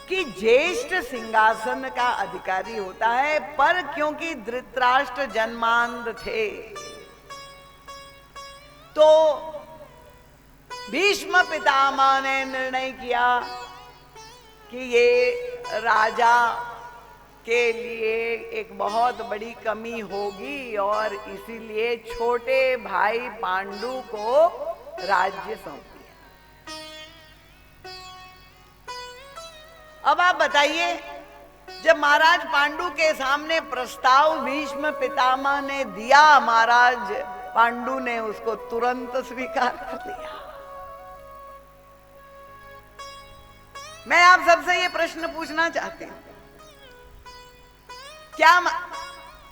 कि ज्येष्ठ सिंहासन का अधिकारी होता है, पर क्योंकि धृतराष्ट्र जन्मांध थे तो भीष्म पितामह ने निर्णय किया कि ये राजा के लिए एक बहुत बड़ी कमी होगी, और इसीलिए छोटे भाई पांडु को राज्य सौंप दिया। अब आप बताइए, जब महाराज पांडु के सामने प्रस्ताव भीष्म पितामह ने दिया, महाराज पांडु ने उसको तुरंत स्वीकार कर लिया। मैं आप सबसे ये प्रश्न पूछना चाहती हूं, क्या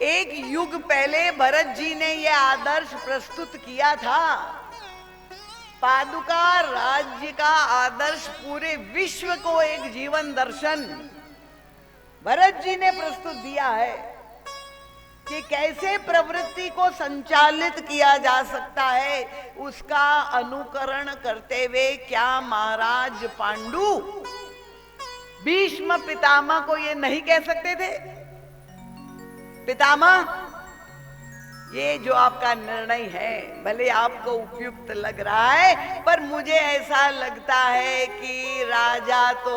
एक युग पहले भरत जी ने यह आदर्श प्रस्तुत किया था? पादुका राज्य का आदर्श पूरे विश्व को एक जीवन दर्शन भरत जी ने प्रस्तुत दिया है कि कैसे प्रवृत्ति को संचालित किया जा सकता है। उसका अनुकरण करते हुए क्या महाराज पांडु भीष्म पितामह को ये नहीं कह सकते थे, पितामह ये जो आपका निर्णय है भले आपको उपयुक्त लग रहा है, पर मुझे ऐसा लगता है कि राजा तो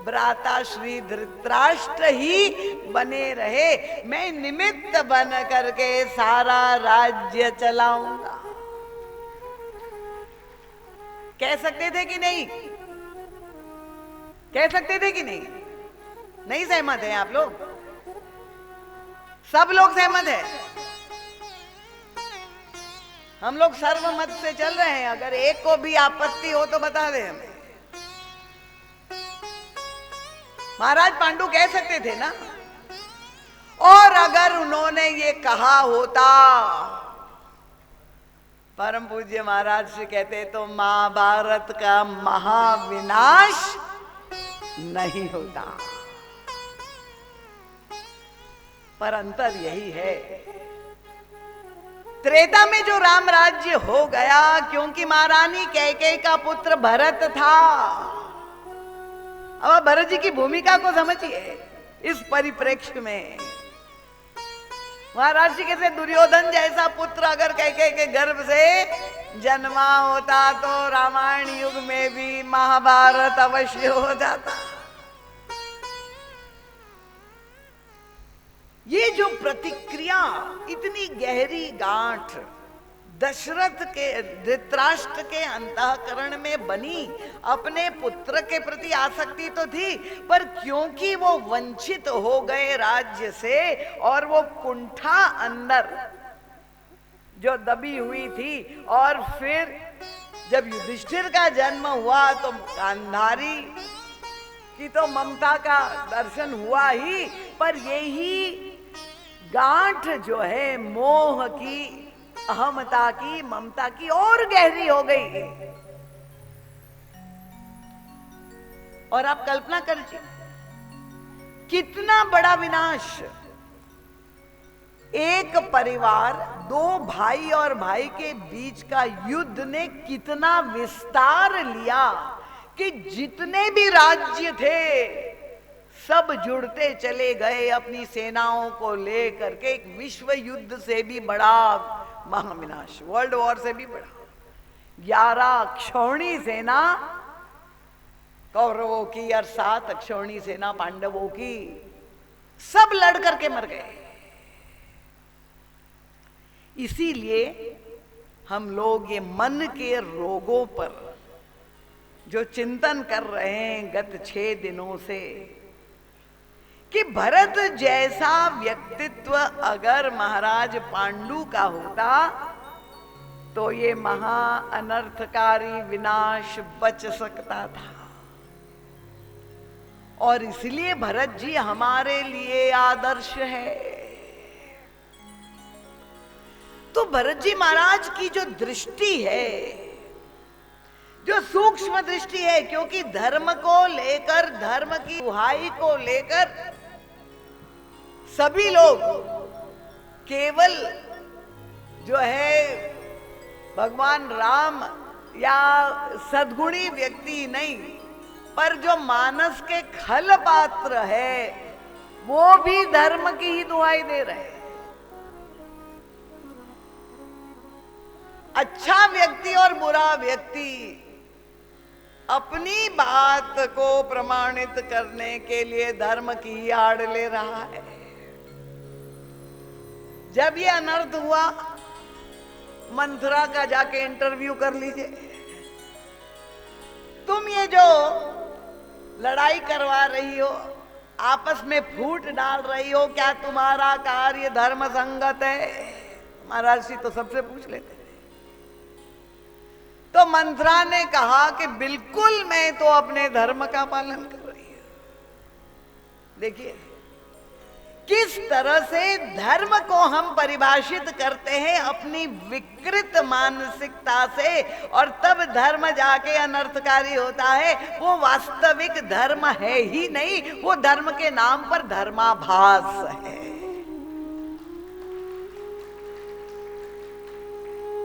भ्राता श्री धृतराष्ट्र ही बने रहे, मैं निमित्त बन करके सारा राज्य चलाऊंगा। कह सकते थे कि नहीं? कह सकते थे कि नहीं? नहीं सहमत हैं आप लोग? सब लोग सहमत हैं? हम लोग सर्वमत से चल रहे हैं। अगर एक को भी आपत्ति हो तो बता दें हमें। महाराज पांडु कह सकते थे ना, और अगर उन्होंने ये कहा होता, परम पूज्य महाराज से कहते तो महाभारत का महाविनाश नहीं होता। पर अंतर यही है, त्रेता में जो राम राज्य हो गया क्योंकि महारानी कैकेयी का पुत्र भरत था। अब आप भरत जी की भूमिका को समझिए इस परिप्रेक्ष्य में। महाराज जी कैसे दुर्योधन जैसा पुत्र अगर कैकेयी के गर्भ से जन्मा होता तो रामायण युग में भी महाभारत अवश्य हो जाता। ये जो प्रतिक्रिया इतनी गहरी गांठ दशरथ के धृतराष्ट्र के अंतःकरण में बनी, अपने पुत्र के प्रति आसक्ति तो थी, पर क्योंकि वो वंचित हो गए राज्य से और वो कुंठा अंदर जो दबी हुई थी, और फिर जब युधिष्ठिर का जन्म हुआ तो गांधारी की तो ममता का दर्शन हुआ ही, पर यही गांठ जो है मोह की, अहमता की, ममता की और गहरी हो गई। और आप कल्पना करिए कितना बड़ा विनाश। एक परिवार, दो भाई और भाई के बीच का युद्ध ने कितना विस्तार लिया कि जितने भी राज्य थे सब जुड़ते चले गए अपनी सेनाओं को लेकर के। एक विश्व युद्ध से भी बड़ा महाविनाश, वर्ल्ड वॉर से भी बड़ा। 11 क्षौणी सेना कौरवों की और 7 क्षौणी सेना पांडवों की, सब लड़ करके मर गए। इसीलिए हम लोग ये मन के रोगों पर जो चिंतन कर रहे हैं गत 6 दिनों से, कि भरत जैसा व्यक्तित्व अगर महाराज पांडु का होता तो ये महा अनर्थकारी विनाश बच सकता था। और इसलिए भरत जी हमारे लिए आदर्श है। तो भरत जी महाराज की जो दृष्टि है, जो सूक्ष्म दृष्टि है, क्योंकि धर्म को लेकर, धर्म की दुहाई को लेकर सभी लोग केवल जो है भगवान राम या सद्गुणी व्यक्ति नहीं, पर जो मानस के खल पात्र है वो भी धर्म की ही दुहाई दे रहे हैं। अच्छा व्यक्ति और बुरा व्यक्ति अपनी बात को प्रमाणित करने के लिए धर्म की ही आड़ ले रहा है। जब ये अनर्थ हुआ, मंथरा का जाके इंटरव्यू कर लीजिए। तुम ये जो लड़ाई करवा रही हो, आपस में फूट डाल रही हो, क्या तुम्हारा कार्य धर्म संगत है? महाराज जी तो सबसे पूछ लेते। तो मंथरा ने कहा कि बिल्कुल मैं तो अपने धर्म का पालन कर रही हूं। देखिए किस तरह से धर्म को हम परिभाषित करते हैं अपनी विकृत मानसिकता से, और तब धर्म जाके अनर्थकारी होता है। वो वास्तविक धर्म है ही नहीं, वो धर्म के नाम पर धर्माभास है।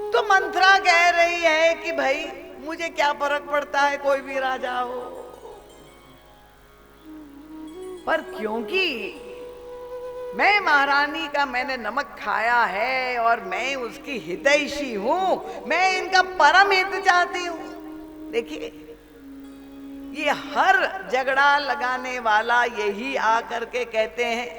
तो मंथरा कह रही है कि भाई मुझे क्या फर्क पड़ता है कोई भी राजा हो, पर क्योंकि मैं महारानी का मैंने नमक खाया है और मैं उसकी हितैषी हूं, मैं इनका परम हित चाहती हूं। देखिए ये हर झगड़ा लगाने वाला यही आकर के कहते हैं,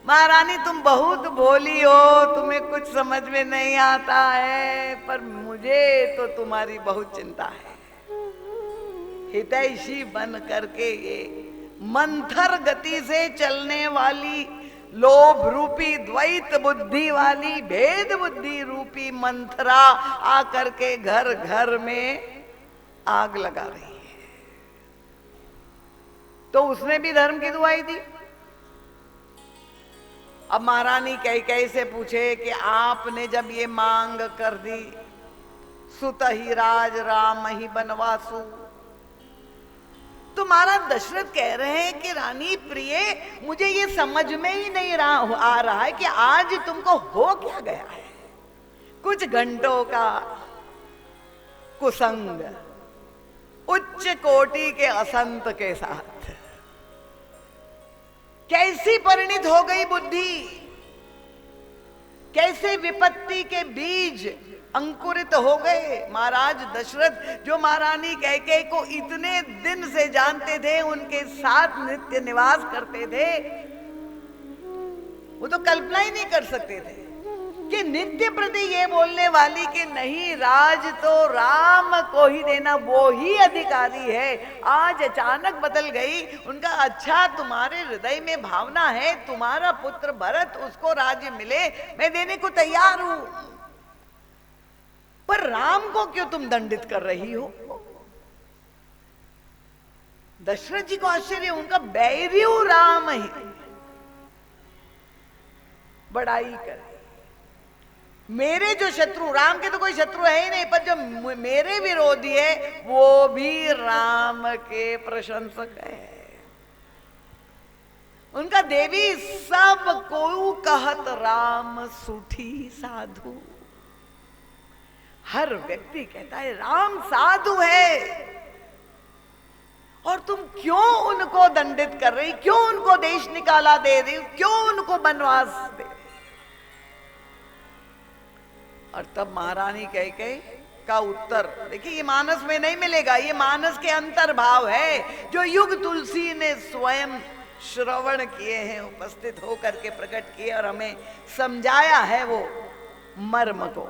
महारानी तुम बहुत भोली हो, तुम्हें कुछ समझ में नहीं आता है, पर मुझे तो तुम्हारी बहुत चिंता है। हितैषी बन करके ये मंथर गति से चलने वाली, लोभ रूपी द्वैत बुद्धि वाली, भेद बुद्धि रूपी मंथरा आकर के घर घर में आग लगा रही है। तो उसने भी धर्म की दुहाई दी। अब महारानी कैकेयी से पूछे कि आपने जब ये मांग कर दी, सुत ही राज राम ही बनवासु, तो महाराज दशरथ कह रहे हैं कि रानी प्रिय, मुझे ये समझ में ही नहीं आ रहा है कि आज तुमको हो क्या गया है। कुछ घंटों का कुसंग उच्च कोटि के असंत के साथ कैसी परिणित हो गई बुद्धि, कैसे विपत्ति के बीज अंकुरित हो गए। महाराज दशरथ जो महारानी कैकेयी को इतने दिन से जानते थे, उनके साथ नित्य निवास करते थे, वो तो कल्पना ही नहीं कर सकते थे कि नित्य प्रति ये बोलने वाली कि नहीं राज तो राम को ही देना, वो ही अधिकारी है, आज अचानक बदल गई। उनका अच्छा तुम्हारे हृदय में भावना है, तुम्हारा पुत्र भरत उसको राज्य मिले, मैं देने को तैयार हूं। पर राम को क्यों तुम दंडित कर रही हो? दशरथ जी को आश्चर्य, उनका बैरियो राम है, बड़ाई कर। मेरे जो शत्रु, राम के तो कोई शत्रु है ही नहीं, पर जो मेरे विरोधी है वो भी राम के प्रशंसक है। उनका देवी सब को कहत राम सूठी साधु। हर व्यक्ति कहता है राम साधु है, और तुम क्यों उनको दंडित कर रही, क्यों उनको देश निकाला दे रही, क्यों उनको वनवास दे? और तब महारानी कैकेयी का उत्तर देखिए, ये मानस में नहीं मिलेगा, ये मानस के अंतर्भाव है जो युग तुलसी ने स्वयं श्रवण किए हैं, उपस्थित होकर के प्रकट किए और हमें समझाया है वो मर्म को।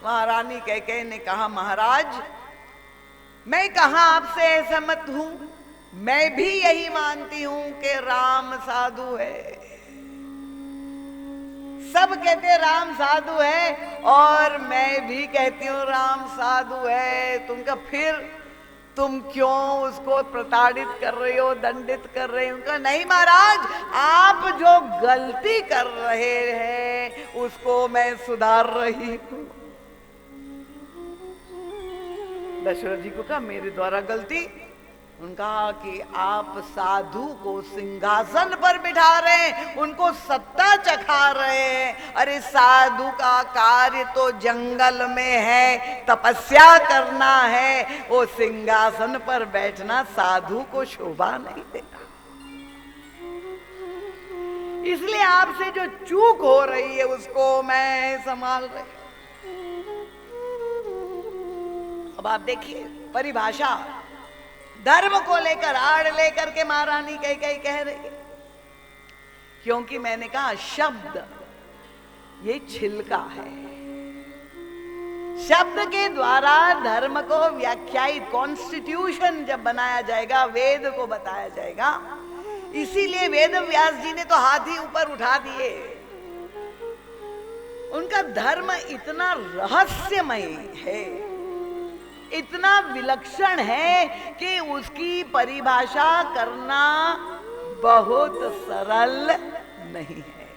महारानी कैकेयी ने कहा, महाराज मैं कहां आपसे असहमत हूं, मैं भी यही मानती हूं कि राम साधु है। सब कहते राम साधु है और मैं भी कहती हूं राम साधु है। फिर तुम क्यों उसको प्रताड़ित कर रही हो, दंडित कर रही हो? उनका नहीं महाराज, आप जो गलती कर रहे हैं उसको मैं सुधार रही हूं। दशरथ जी को कहा मेरे द्वारा गलती? उनका कि आप साधु को सिंहासन पर बिठा रहे हैं, उनको सत्ता चखा रहे हैं। अरे साधु का कार्य तो जंगल में है, तपस्या करना है, वो सिंहासन पर बैठना साधु को शोभा नहीं देता। इसलिए आपसे जो चूक हो रही है उसको मैं संभाल रही। अब आप देखिए परिभाषा, धर्म को लेकर आड़ लेकर के महारानी कैकेयी कह रही है, क्योंकि मैंने कहा शब्द ये छिलका है। शब्द के द्वारा धर्म को व्याख्यायित, कॉन्स्टिट्यूशन जब बनाया जाएगा, वेद को बताया जाएगा। इसीलिए वेद व्यास जी ने तो हाथ ही ऊपर उठा दिए। उनका धर्म इतना रहस्यमय है, इतना विलक्षण है कि उसकी परिभाषा करना बहुत सरल नहीं है।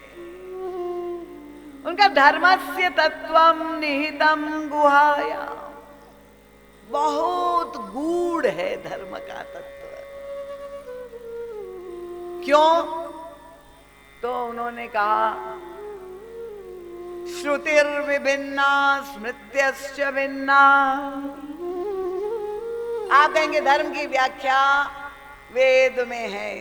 उनका धर्मस्य तत्वम निहितम गुहायां, बहुत गूढ़ है धर्म का तत्व। क्यों? तो उन्होंने कहा श्रुतिर्विभिन्ना स्मृत्यश्च भिन्ना। आप कहेंगे धर्म की व्याख्या वेद में है,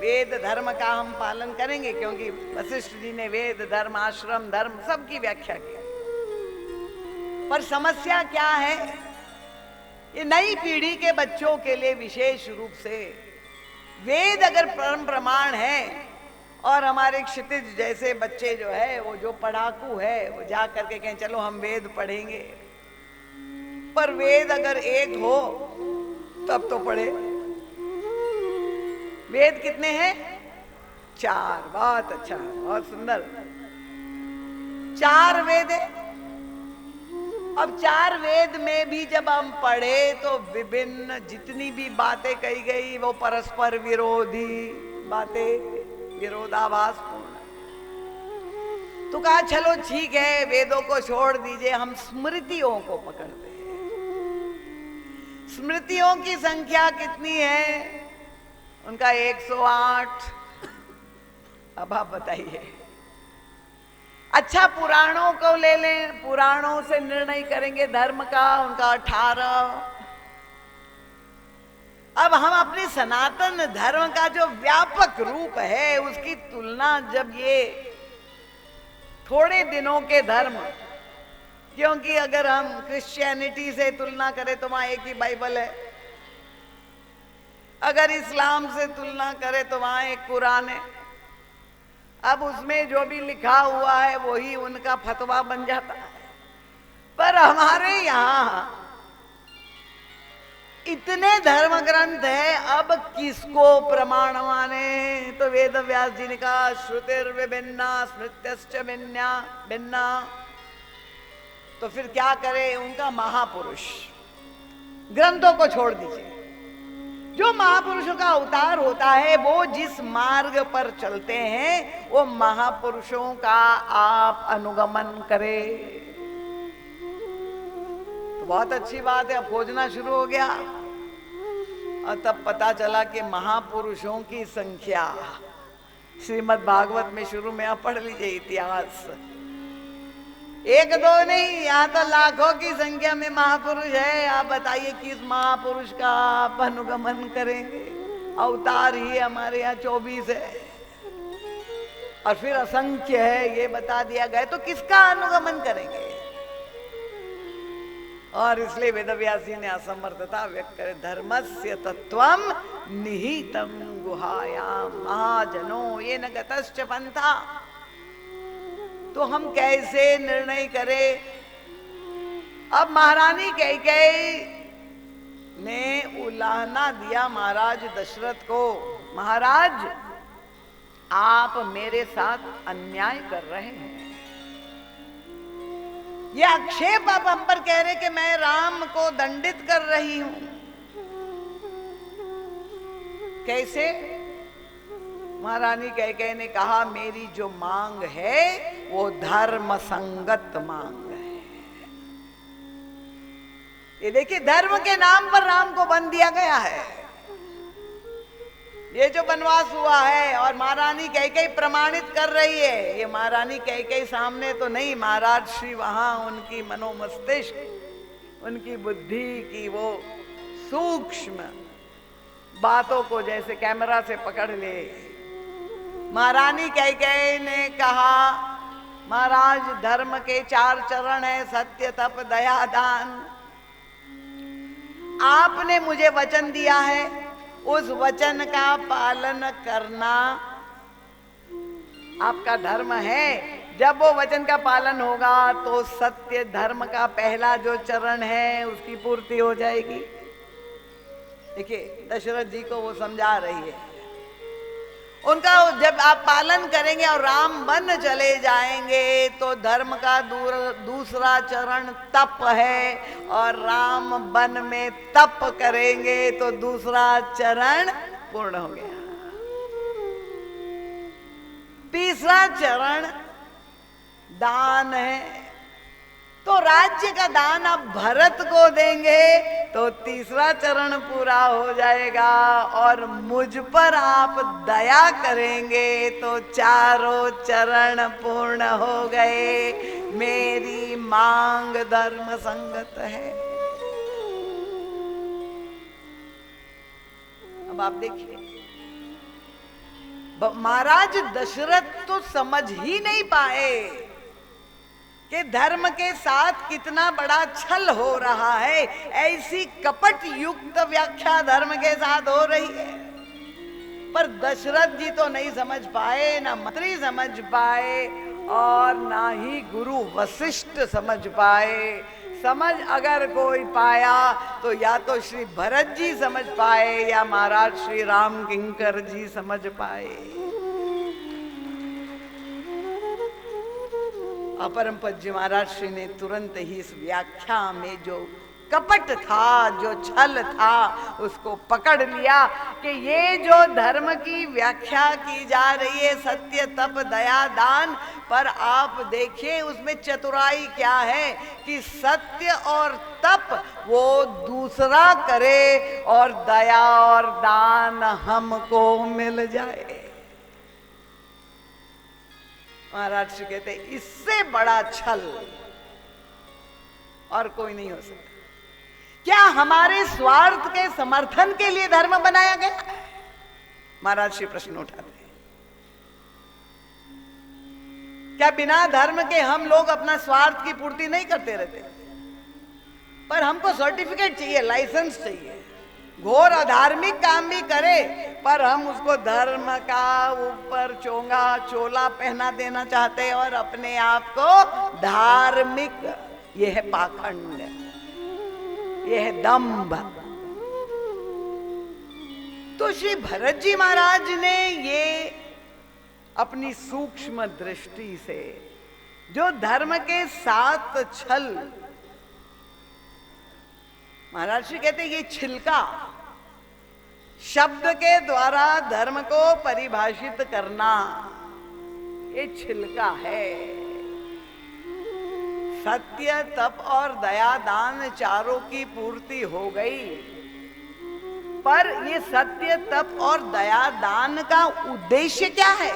वेद धर्म का हम पालन करेंगे, क्योंकि वशिष्ठ जी ने वेद धर्म, आश्रम धर्म सबकी व्याख्या की। पर समस्या क्या है, ये नई पीढ़ी के बच्चों के लिए विशेष रूप से वेद अगर परम प्रमाण है, और हमारे क्षितिज जैसे बच्चे जो है, वो जो पढ़ाकू है, वो जा करके कहें चलो हम वेद पढ़ेंगे, पर वेद अगर एक हो तब तो पढ़े। वेद कितने हैं? 4। बहुत अच्छा, बहुत सुंदर, 4 वेद है। अब 4 वेद में भी जब हम पढ़े तो विभिन्न जितनी भी बातें कही गई वो परस्पर विरोधी बातें, विरोधाभासपूर्ण। तो कहा चलो ठीक है, वेदों को छोड़ दीजिए, हम स्मृतियों को पकड़ते हैं। स्मृतियों की संख्या कितनी है? उनका 108। अब आप बताइए। अच्छा पुराणों को ले लें, पुराणों से निर्णय करेंगे धर्म का, उनका 18। अब हम अपने सनातन धर्म का जो व्यापक रूप है उसकी तुलना, जब ये थोड़े दिनों के धर्म, क्योंकि अगर हम क्रिश्चियनिटी से तुलना करें तो वहां एक ही बाइबल है, अगर इस्लाम से तुलना करें तो वहां एक कुरान है। अब उसमें जो भी लिखा हुआ है वही उनका फतवा बन जाता है। पर हमारे यहाँ इतने धर्म ग्रंथ है, अब किसको प्रमाण माने? तो वेद व्यास जी ने कहा श्रुतिर्विभिन्ना स्मृत्यश्च भिन्ना। तो फिर क्या करे उनका महापुरुष, ग्रंथों को छोड़ दीजिए। जो महापुरुषों का अवतार होता है वो जिस मार्ग पर चलते हैं वो महापुरुषों का आप अनुगमन करें तो बहुत अच्छी बात है। अब खोजना शुरू हो गया और तब पता चला कि महापुरुषों की संख्या, श्रीमद् भागवत में शुरू में आप पढ़ लीजिए इतिहास, एक दो नहीं, यहाँ तो लाखों की संख्या में महापुरुष है। आप बताइए किस महापुरुष का आप अनुगमन करेंगे? अवतार ही हमारे यहाँ 24 है और फिर असंख्य है, ये बता दिया गया, तो किसका अनुगमन करेंगे? और इसलिए वेदव्यासी ने असमर्थता व्यक्त करे, धर्मस्य तत्वम निहितम गुहायाम महाजनो ये न गतश्च पंथा। तो हम कैसे निर्णय करें? अब महारानी कैकेयी ने उलाहना दिया महाराज दशरथ को, महाराज आप मेरे साथ अन्याय कर रहे हैं। ये आक्षेप आप हम पर कह रहे कि मैं राम को दंडित कर रही हूं। कैसे? महारानी कैकेयी ने कहा मेरी जो मांग है वो धर्म संगत मांग है। ये देखिए धर्म के नाम पर राम को बंद दिया गया है। ये जो वनवास हुआ है और महारानी कैकेयी प्रमाणित कर रही है, ये महारानी कैकेयी सामने तो नहीं, महाराज श्री वहां उनकी मनोमस्तिष्क, उनकी बुद्धि की वो सूक्ष्म बातों को जैसे कैमरा से पकड़ ले। महारानी कैकेयी ने कहा महाराज धर्म के 4 चरण है, सत्य तप दया दान। आपने मुझे वचन दिया है, उस वचन का पालन करना आपका धर्म है। जब वो वचन का पालन होगा तो सत्य धर्म का पहला जो चरण है उसकी पूर्ति हो जाएगी। देखिए दशरथ जी को वो समझा रही है, उनका जब आप पालन करेंगे और राम वन चले जाएंगे तो धर्म का दूसरा चरण तप है, और राम वन में तप करेंगे तो दूसरा चरण पूर्ण हो गया। तीसरा चरण दान है, तो राज्य का दान आप भरत को देंगे तो तीसरा चरण पूरा हो जाएगा, और मुझ पर आप दया करेंगे तो चारों चरण पूर्ण हो गए। मेरी मांग धर्म संगत है। अब आप देखिए महाराज दशरथ तो समझ ही नहीं पाए कि धर्म के साथ कितना बड़ा छल हो रहा है। ऐसी कपट युक्त व्याख्या धर्म के साथ हो रही है, पर दशरथ जी तो नहीं समझ पाए, ना मंत्री समझ पाए और ना ही गुरु वशिष्ठ समझ पाए। समझ अगर कोई पाया तो या तो श्री भरत जी समझ पाए या महाराज श्री राम किंकर जी समझ पाए। अपरम पूज्य महाराज श्री ने तुरंत ही इस व्याख्या में जो कपट था, जो छल था, उसको पकड़ लिया कि ये जो धर्म की व्याख्या की जा रही है सत्य तप दया दान, पर आप देखिए उसमें चतुराई क्या है कि सत्य और तप वो दूसरा करे और दया और दान हमको मिल जाए। महाराज श्री कहते इससे बड़ा छल और कोई नहीं हो सकता। क्या हमारे स्वार्थ के समर्थन के लिए धर्म बनाया गया? महाराज श्री प्रश्न उठाते हैं। क्या बिना धर्म के हम लोग अपना स्वार्थ की पूर्ति नहीं करते रहते? पर हमको सर्टिफिकेट चाहिए, लाइसेंस चाहिए। घोर अधार्मिक काम भी करे पर हम उसको धर्म का ऊपर चोंगा चोला पहना देना चाहते हैं और अपने आप को धार्मिक। यह है पाखंड, यह है दंभ। तो श्री भरत जी महाराज ने ये अपनी सूक्ष्म दृष्टि से जो धर्म के साथ छल, महाराज श्री कहते हैं ये छिलका, शब्द के द्वारा धर्म को परिभाषित करना, ये छिलका है। सत्य, तप और दया दान चारों की पूर्ति हो गई, पर ये सत्य, तप और दया दान का उद्देश्य क्या है?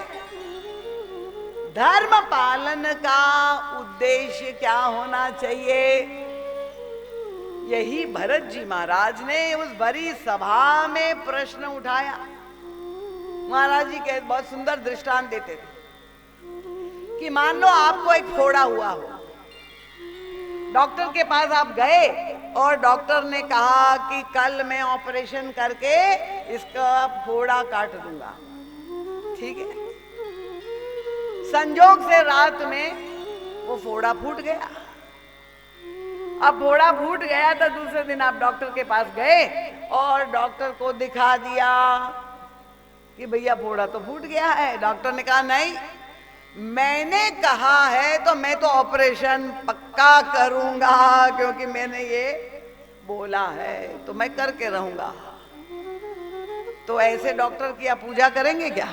धर्म पालन का उद्देश्य क्या होना चाहिए? यही भरत जी महाराज ने उस बड़ी सभा में प्रश्न उठाया। महाराज जी के बहुत सुंदर दृष्टांत देते थे कि मान लो आपको एक फोड़ा हुआ हो, डॉक्टर के पास आप गए और डॉक्टर ने कहा कि कल मैं ऑपरेशन करके इसका फोड़ा काट दूंगा, ठीक है। संजोग से रात में वो फोड़ा फूट गया। अब फोड़ा फूट गया तो दूसरे दिन आप डॉक्टर के पास गए और डॉक्टर को दिखा दिया कि भैया फोड़ा तो फूट गया है। डॉक्टर ने कहा नहीं, मैंने कहा है तो मैं तो ऑपरेशन पक्का करूंगा, क्योंकि मैंने ये बोला है तो मैं करके रहूंगा। तो ऐसे डॉक्टर की आप पूजा करेंगे क्या?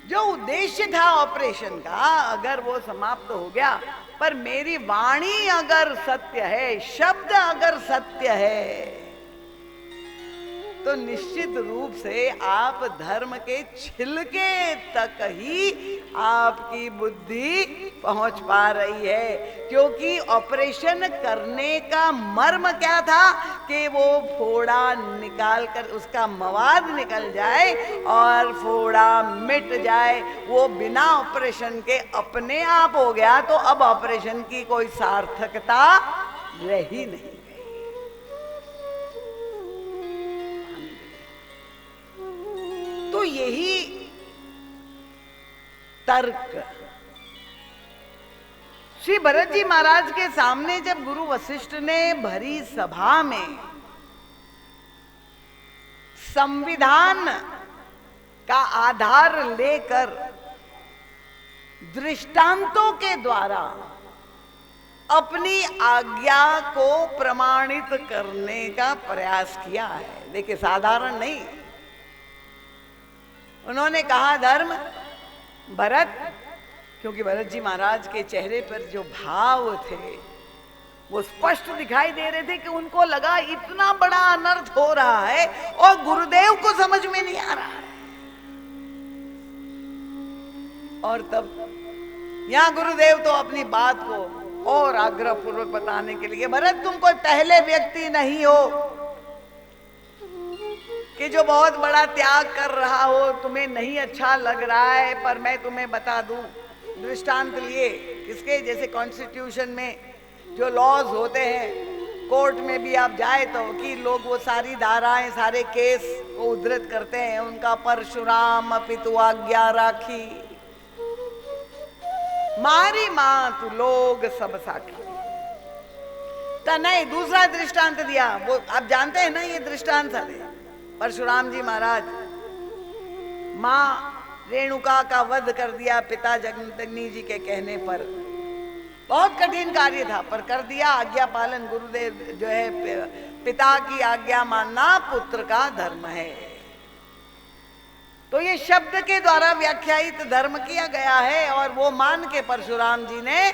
जो उद्देश्य था ऑपरेशन का अगर वो समाप्त हो गया, पर मेरी वाणी अगर सत्य है, शब्द अगर सत्य है, तो निश्चित रूप से आप धर्म के छिलके तक ही आपकी बुद्धि पहुंच पा रही है। क्योंकि ऑपरेशन करने का मर्म क्या था कि वो फोड़ा निकाल कर उसका मवाद निकल जाए और फोड़ा मिट जाए। वो बिना ऑपरेशन के अपने आप हो गया, तो अब ऑपरेशन की कोई सार्थकता रही नहीं। तो यही तर्क श्री भरत जी महाराज के सामने जब गुरु वशिष्ठ ने भरी सभा में संविधान का आधार लेकर दृष्टांतों के द्वारा अपनी आज्ञा को प्रमाणित करने का प्रयास किया है। देखिए, साधारण नहीं। उन्होंने कहा धर्म, भरत, क्योंकि भरत जी महाराज के चेहरे पर जो भाव थे वो स्पष्ट दिखाई दे रहे थे कि उनको लगा इतना बड़ा अनर्थ हो रहा है और गुरुदेव को समझ में नहीं आ रहा है। और तब यहां गुरुदेव तो अपनी बात को और आग्रह पूर्वक बताने के लिए, भरत तुम कोई पहले व्यक्ति नहीं हो कि जो बहुत बड़ा त्याग कर रहा हो, तुम्हें नहीं अच्छा लग रहा है, पर मैं तुम्हें बता दूं दृष्टांत लिए किसके, जैसे कॉन्स्टिट्यूशन में जो लॉज होते हैं, कोर्ट में भी आप जाए तो वकील लोग वो सारी धाराएं, सारे केस को उद्धृत करते हैं। उनका परशुराम पितु आज्ञा राखी, मारी मात लोग सब साखी। तो नहीं, दूसरा दृष्टांत दिया, वो आप जानते हैं ना, ये दृष्टांत है परशुराम जी महाराज, माँ रेणुका का वध कर दिया पिता जगदग्नि जी के कहने पर। बहुत कठिन कार्य था पर कर दिया। आज्ञा पालन, गुरुदेव जो है पिता की आज्ञा मानना पुत्र का धर्म है। तो ये शब्द के द्वारा व्याख्यायित धर्म किया गया है और वो मान के परशुराम जी ने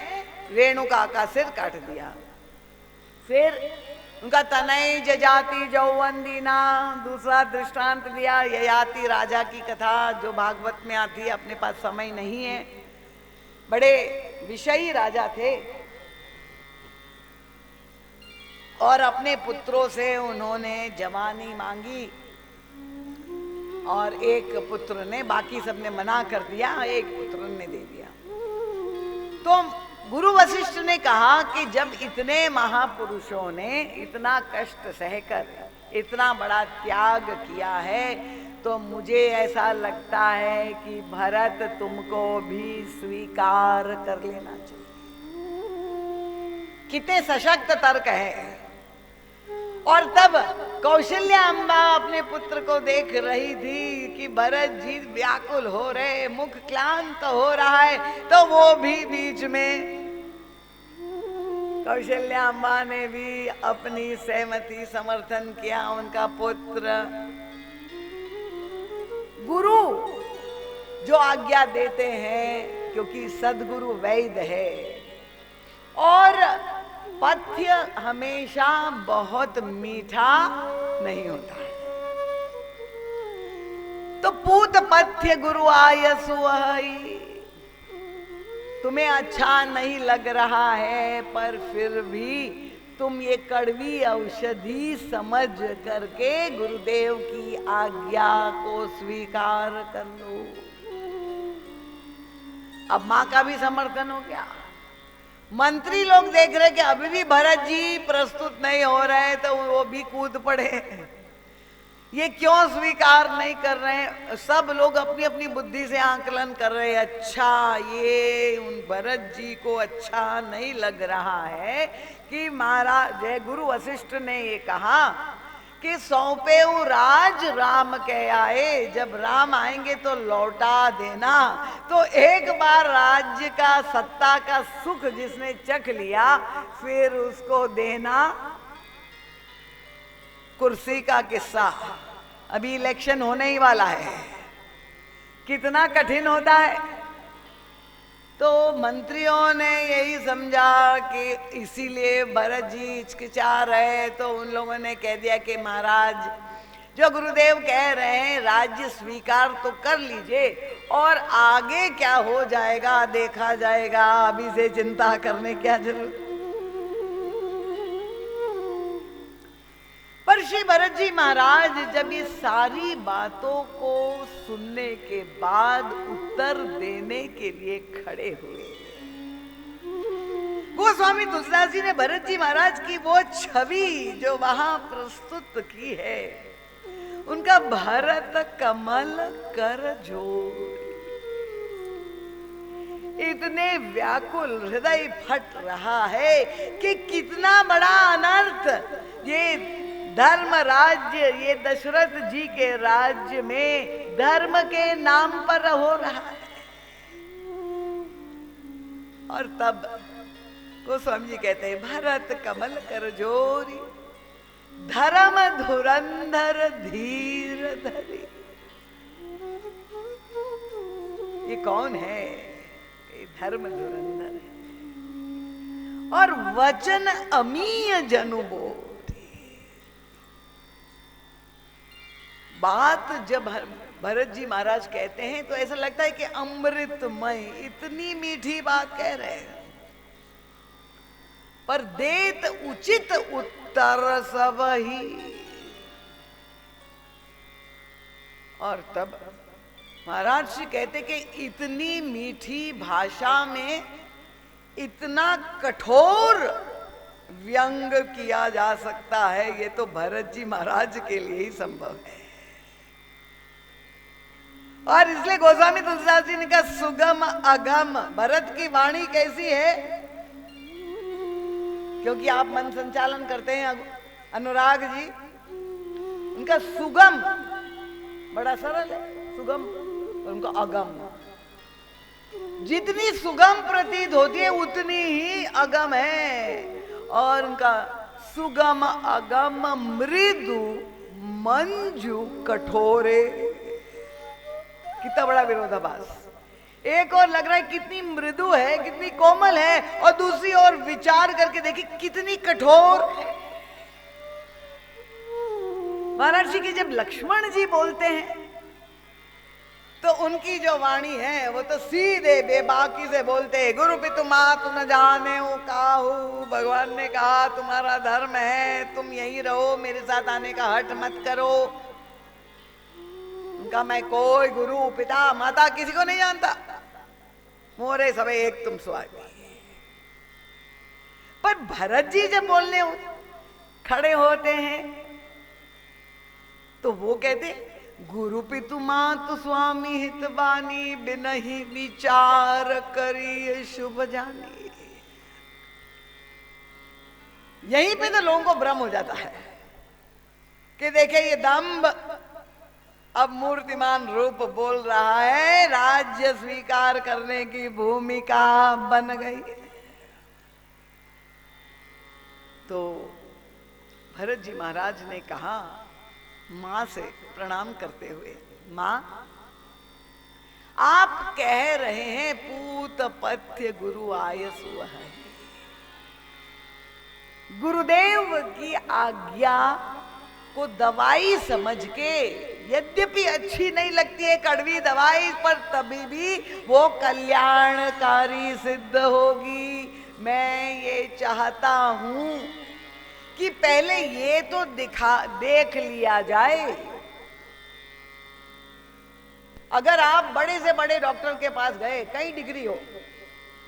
रेणुका का सिर काट दिया। फिर उनका तनय जजाति जौवंदीना, दूसरा दृष्टांत दिया ययाति राजा की कथा जो भागवत में आती है। अपने पास समय नहीं है, बड़े विषयी राजा थे और अपने पुत्रों से उन्होंने जवानी मांगी और एक पुत्र ने, बाकी सबने मना कर दिया, एक पुत्र ने दे दिया। तो गुरु वशिष्ठ ने कहा कि जब इतने महापुरुषों ने इतना कष्ट सहकर इतना बड़ा त्याग किया है, तो मुझे ऐसा लगता है कि भरत तुमको भी स्वीकार कर लेना चाहिए। कितने सशक्त तर्क है। और तब कौशल्या अम्बा अपने पुत्र को देख रही थी कि भरत जी व्याकुल हो रहे, मुख क्लांत हो रहा है, तो वो भी बीच में कौशल्या अम्बा ने भी अपनी सहमति समर्थन किया। उनका पुत्र गुरु जो आज्ञा देते हैं, क्योंकि सदगुरु वैद है और पथ्य हमेशा बहुत मीठा नहीं होता है। तो पूत पथ्य गुरु आय सुहाई, तुम्हें अच्छा नहीं लग रहा है पर फिर भी तुम ये कड़वी औषधि समझ करके गुरुदेव की आज्ञा को स्वीकार कर लो। अब मां का भी समर्थन हो गया। मंत्री लोग देख रहे कि अभी भी भरत जी प्रस्तुत नहीं हो रहे, तो वो भी कूद पड़े। ये क्यों स्वीकार नहीं कर रहे हैं? सब लोग अपनी अपनी बुद्धि से आकलन कर रहे हैं। अच्छा, ये उन भरत जी को अच्छा नहीं लग रहा है कि महाराज जय गुरु वशिष्ठ ने ये कहा कि सौंपे राज राम कह आए, जब राम आएंगे तो लौटा देना। तो एक बार राज्य का सत्ता का सुख जिसने चख लिया, फिर उसको देना कुर्सी का किस्सा। अभी इलेक्शन होने ही वाला है, कितना कठिन होता है। तो मंत्रियों ने यही समझा कि इसीलिए भरत जी हिचकिचा रहे, तो उन लोगों ने कह दिया कि महाराज जो गुरुदेव कह रहे हैं राज्य स्वीकार तो कर लीजिए, और आगे क्या हो जाएगा देखा जाएगा, अभी से चिंता करने क्या जरूरत। पर श्री भरत जी महाराज जब ये सारी बातों को सुनने के बाद उत्तर देने के लिए खड़े हुए, गोस्वामी तुलसीदास जी ने भरत जी महाराज की वो छवि जो वहां प्रस्तुत की है, उनका भरत कमल कर जोड़, इतने व्याकुल हृदय फट रहा है कि कितना बड़ा अनर्थ ये धर्म राज्य, ये दशरथ जी के राज्य में धर्म के नाम पर हो रहा है। और तब गोस्वामी जी कहते हैं भरत कमल कर जोरी, धर्म धुरंधर धीर धरी। ये कौन है? ये धर्म धुरंधर है। और वचन अमीय जनु बोल, बात जब भरत जी महाराज कहते हैं तो ऐसा लगता है कि अमृतमय, इतनी मीठी बात कह रहे हैं, पर देत उचित उत्तर सब ही। और तब महाराज जी कहते कि इतनी मीठी भाषा में इतना कठोर व्यंग किया जा सकता है, ये तो भरत जी महाराज के लिए ही संभव है। और इसलिए गोस्वामी तुलसीदास जी ने कहा सुगम अगम। भरत की वाणी कैसी है? क्योंकि आप मन संचालन करते हैं अनुराग जी, उनका सुगम बड़ा सरल है, सुगम, और उनका अगम। जितनी सुगम प्रतीत होती है उतनी ही अगम है। और उनका सुगम अगम मृदु मंजू कठोरे, कितना बड़ा विरोधाभास। एक और लग रहा है कितनी मृदु है, कितनी कोमल है, और दूसरी ओर विचार करके देखिए कितनी कठोर है। महाराज जी की जब लक्ष्मण जी बोलते हैं तो उनकी जो वाणी है वो तो सीधे बेबाकी से बोलते हैं, गुरु पितु मातु न जाने हो काहू, भगवान ने कहा तुम्हारा धर्म है, तुम यहीं रहो, मेरे साथ आने का हट मत करो। उनका मैं कोई गुरु पिता माता किसी को नहीं जानता, मोरे सब एक तुम स्वामी। पर भरत जी जब बोलने खड़े होते हैं तो वो कहते गुरु पितु मातु स्वामी हितबानी, बिनहि विचार करी शुभ जानी। यहीं पे तो लोगों को भ्रम हो जाता है। कि देखे ये दंभ अब मूर्तिमान रूप बोल रहा है, राज्य स्वीकार करने की भूमिका बन गई। तो भरत जी महाराज ने कहा मां से प्रणाम करते हुए, मां आप कह रहे हैं पूत पथ्य गुरु आयसु है, गुरुदेव की आज्ञा को दवाई समझ के, यद्यपि अच्छी नहीं लगती है कड़वी दवाई, पर तभी भी वो कल्याणकारी सिद्ध होगी। मैं ये चाहता हूं कि पहले ये तो देख लिया जाए। अगर आप बड़े से बड़े डॉक्टर के पास गए, कई डिग्री हो,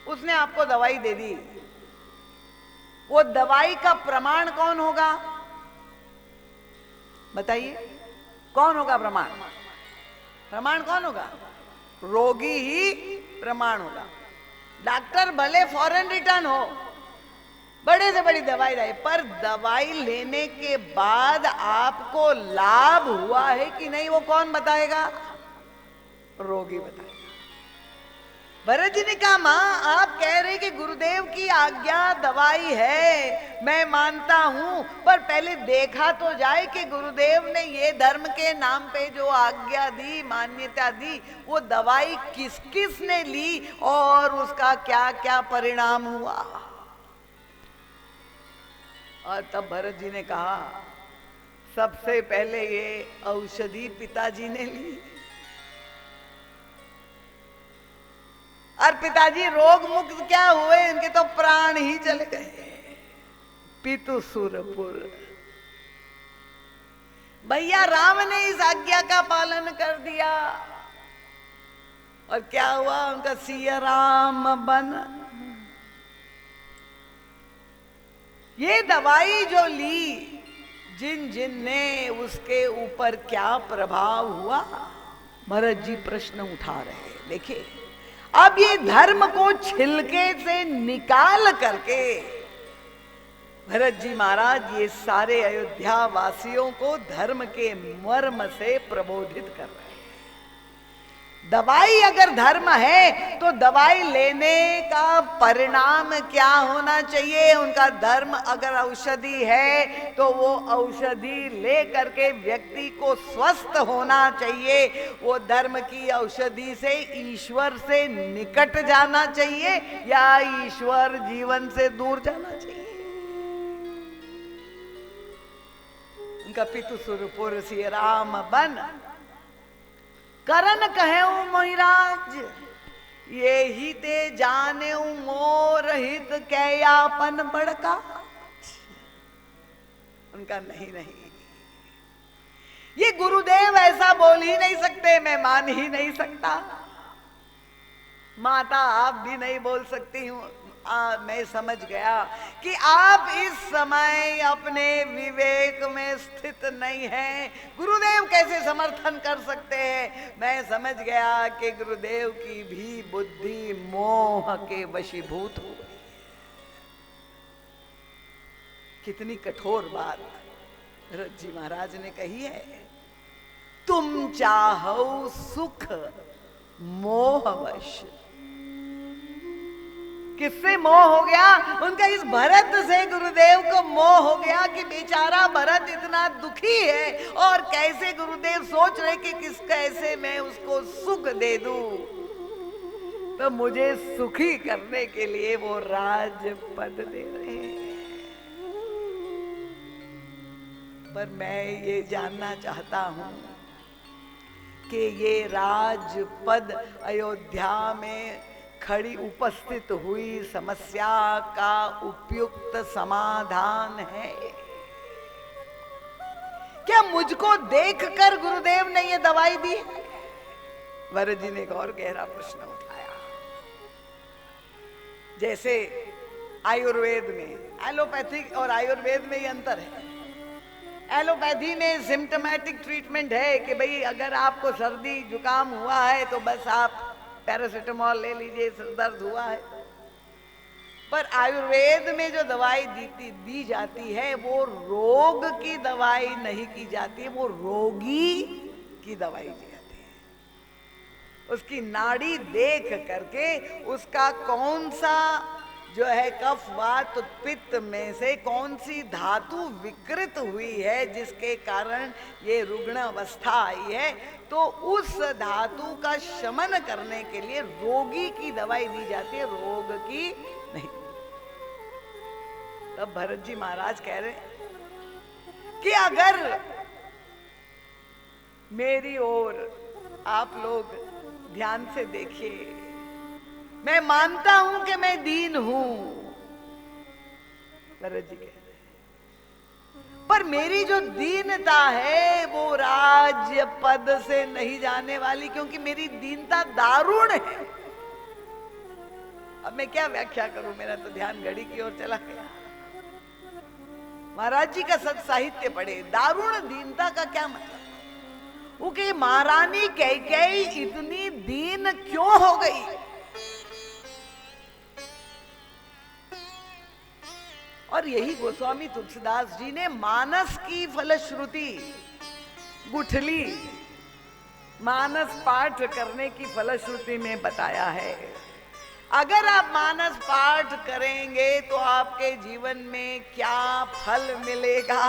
उसने आपको दवाई दे दी, वो दवाई का प्रमाण कौन होगा? बताइए कौन होगा प्रमाण? प्रमाण कौन होगा? रोगी ही प्रमाण होगा। डॉक्टर भले फॉरेन रिटर्न हो, बड़े से बड़ी दवाई लाए, पर दवाई लेने के बाद आपको लाभ हुआ है कि नहीं, वो कौन बताएगा? रोगी बताएगा। भरत जी ने कहा मां आप कह रहे कि गुरुदेव की आज्ञा दवाई है, मैं मानता हूं, पर पहले देखा तो जाए कि गुरुदेव ने ये धर्म के नाम पे जो आज्ञा दी, मान्यता दी, वो दवाई किस किस ने ली और उसका क्या क्या परिणाम हुआ। और तब भरत जी ने कहा सबसे पहले ये औषधि पिताजी ने ली, और पिताजी रोग मुक्त क्या हुए, इनके तो प्राण ही चले गए। पितुसुरपुर भैया राम ने इस आज्ञा का पालन कर दिया, और क्या हुआ, उनका सिया राम बन। ये दवाई जो ली, जिन जिन ने उसके ऊपर क्या प्रभाव हुआ, भरत जी प्रश्न उठा रहे। देखिए अब ये धर्म को छिलके से निकाल करके भरत जी महाराज ये सारे अयोध्या वासियों को धर्म के मर्म से प्रबोधित कर रहे हैं। दवाई अगर धर्म है तो दवाई लेने का परिणाम क्या होना चाहिए? उनका धर्म अगर औषधि है तो वो औषधि ले करके व्यक्ति को स्वस्थ होना चाहिए। वो धर्म की औषधि से ईश्वर से निकट जाना चाहिए या ईश्वर जीवन से दूर जाना चाहिए? उनका पितुसुरपुर सिय राम बन, करन कहेऊ मोहिराज, ये ही ते जाने मोर हित कैयापन बड़का। उनका नहीं नहीं, ये गुरुदेव ऐसा बोल ही नहीं सकते, मैं मान ही नहीं सकता, माता आप भी नहीं बोल सकती हूँ। मैं समझ गया कि आप इस समय अपने विवेक में स्थित नहीं हैं, गुरुदेव कैसे समर्थन कर सकते हैं। मैं समझ गया कि गुरुदेव की भी बुद्धि मोह के वशीभूत हो गई। कितनी कठोर बात भरत जी महाराज ने कही है। तुम चाहो सुख मोहवश। किससे मोह हो गया? उनका इस भरत से गुरुदेव को मोह हो गया कि बेचारा भरत इतना दुखी है और कैसे गुरुदेव सोच रहे कि किस कैसे मैं उसको सुख दे दूं, तो मुझे सुखी करने के लिए वो राजपद दे रहे हैं। पर मैं ये जानना चाहता हूं कि ये राजपद अयोध्या में खड़ी उपस्थित हुई समस्या का उपयुक्त समाधान है क्या? मुझको देखकर गुरुदेव ने ये दवाई दी? भरत जी ने एक और गहरा प्रश्न उठाया। जैसे आयुर्वेद में, एलोपैथिक और आयुर्वेद में ये अंतर है। एलोपैथी में सिम्टोमेटिक ट्रीटमेंट है कि भाई अगर आपको सर्दी जुकाम हुआ है तो बस आप पैरासिटामोल ले लीजिए, सिर दर्द हुआ है। पर आयुर्वेद में जो दवाई दी जाती है वो रोग की दवाई नहीं की जाती, वो रोगी की दवाई दी जाती है। उसकी नाड़ी देख करके उसका कौन सा जो है कफ वात पित्त में से कौन सी धातु विकृत हुई है जिसके कारण ये रुग्ण अवस्था आई है, तो उस धातु का शमन करने के लिए रोगी की दवाई दी जाती है, रोग की नहीं। तब भरत जी महाराज कह रहे कि अगर मेरी ओर आप लोग ध्यान से देखिए, मैं मानता हूं कि मैं दीन हूं, भरत जी कह रहे, पर मेरी जो दीनता है वो राज्य पद से नहीं जाने वाली, क्योंकि मेरी दीनता दारुण है। अब मैं क्या व्याख्या करूं, मेरा तो ध्यान घड़ी की ओर चला गया। महाराज जी का सत साहित्य पढ़े। दारुण दीनता का क्या मतलब? वो कि महारानी कैकेयी इतनी दीन क्यों हो गई? और यही गोस्वामी तुलसीदास जी ने मानस की फलश्रुति गुठली मानस पाठ करने की फलश्रुति में बताया है। अगर आप मानस पाठ करेंगे तो आपके जीवन में क्या फल मिलेगा?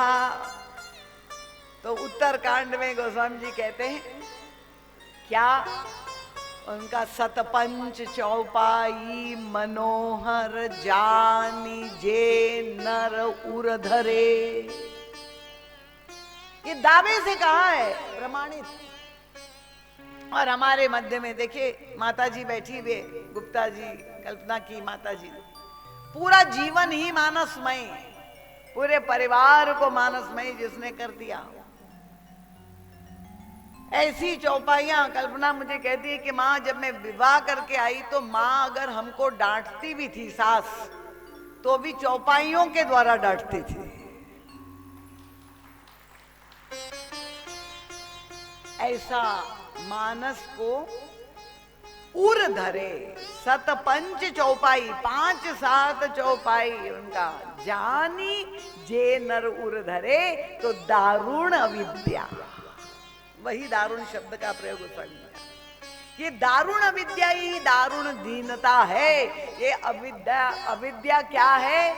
तो उत्तरकांड में गोस्वामी जी कहते हैं क्या? उनका सतपंच चौपाई मनोहर जानी जे नर उर्धरे, ये दावे से कहा है, प्रमाणित। और हमारे मध्य में देखिए माता जी बैठी हुए, गुप्ता जी, कल्पना की माता जी, पूरा जीवन ही मानसमय, पूरे परिवार को मानसमय जिसने कर दिया। ऐसी चौपाइयां, कल्पना मुझे कहती है कि माँ जब मैं विवाह करके आई तो माँ अगर हमको डांटती भी थी सास, तो भी चौपाइयों के द्वारा डांटती थी। ऐसा मानस को उर धरे, सतपंच चौपाई, 5-7 चौपाई उनका, जानी जे नर उर धरे, तो दारुण अविद्या, वही दारुण शब्द का प्रयोग होता है। ये दारुण अविद्या ही दारुण दीनता है। ये अविद्या क्या है?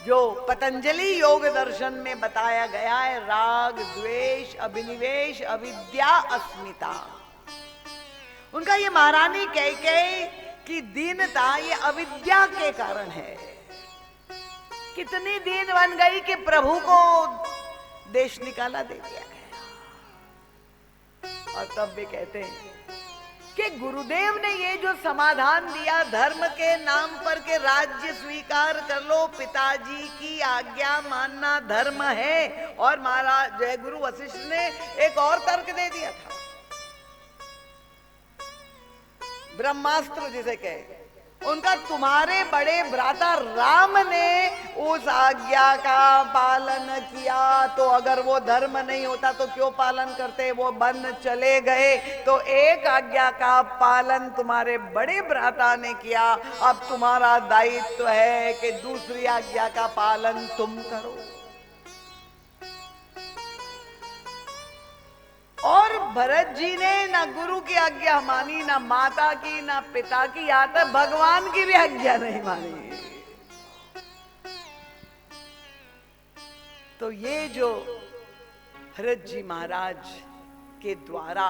जो पतंजलि योग दर्शन में बताया गया है, राग द्वेष अभिनिवेश अविद्या अस्मिता। उनका ये महारानी कैकेयी की दीनता ये अविद्या के कारण है। कितनी दीन बन गई कि प्रभु को देश निकाला दे दिया गया। और तब वे कहते हैं कि गुरुदेव ने ये जो समाधान दिया, धर्म के नाम पर के राज्य स्वीकार कर लो, पिताजी की आज्ञा मानना धर्म है। और महाराज जय गुरु वशिष्ठ ने एक और तर्क दे दिया था, ब्रह्मास्त्र जिसे कहे, उनका तुम्हारे बड़े भ्राता राम ने उस आज्ञा का पालन किया, तो अगर वो धर्म नहीं होता तो क्यों पालन करते? वो वन चले गए, तो एक आज्ञा का पालन तुम्हारे बड़े भ्राता ने किया, अब तुम्हारा दायित्व है कि दूसरी आज्ञा का पालन तुम करो। और भरत जी ने ना गुरु की आज्ञा मानी, ना माता की, ना पिता की, यहाँ तक भगवान की भी आज्ञा नहीं मानी। तो ये जो भरत जी महाराज के द्वारा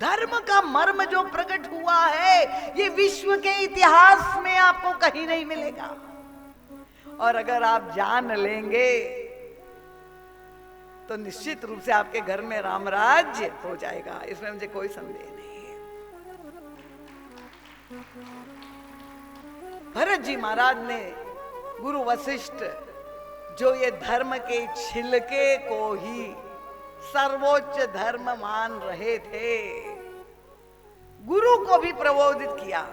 धर्म का मर्म जो प्रकट हुआ है, ये विश्व के इतिहास में आपको कहीं नहीं मिलेगा। और अगर आप जान लेंगे तो निश्चित रूप से आपके घर में राम राज्य हो जाएगा, इसमें मुझे कोई संदेह नहीं है। भरत जी महाराज ने गुरु वशिष्ठ जो ये धर्म के छिलके को ही सर्वोच्च धर्म मान रहे थे, गुरु को भी प्रबोधित किया।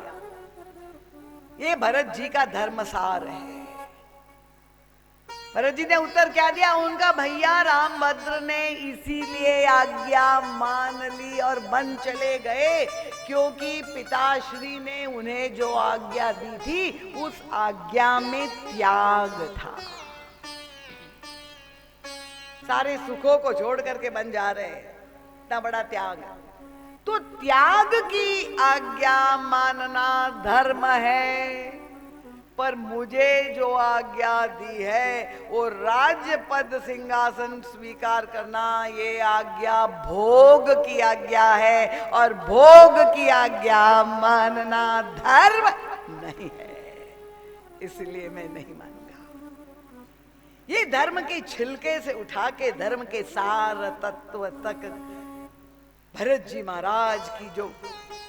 ये भरत जी का धर्मसार है। भरत जी ने उत्तर क्या दिया? उनका भैया रामभद्र ने इसीलिए आज्ञा मान ली और वन चले गए क्योंकि पिताश्री ने उन्हें जो आज्ञा दी थी उस आज्ञा में त्याग था। सारे सुखों को छोड़ करके बन जा रहे हैं, इतना बड़ा त्याग। तो त्याग की आज्ञा मानना धर्म है, पर मुझे जो आज्ञा दी है वो राज्य पद सिंहासन स्वीकार करना, ये आज्ञा भोग की आज्ञा है और भोग की आज्ञा मानना धर्म नहीं है, इसलिए मैं नहीं मानूंगा। ये धर्म के छिलके से उठा के धर्म के सार तत्व तक भरत जी महाराज की जो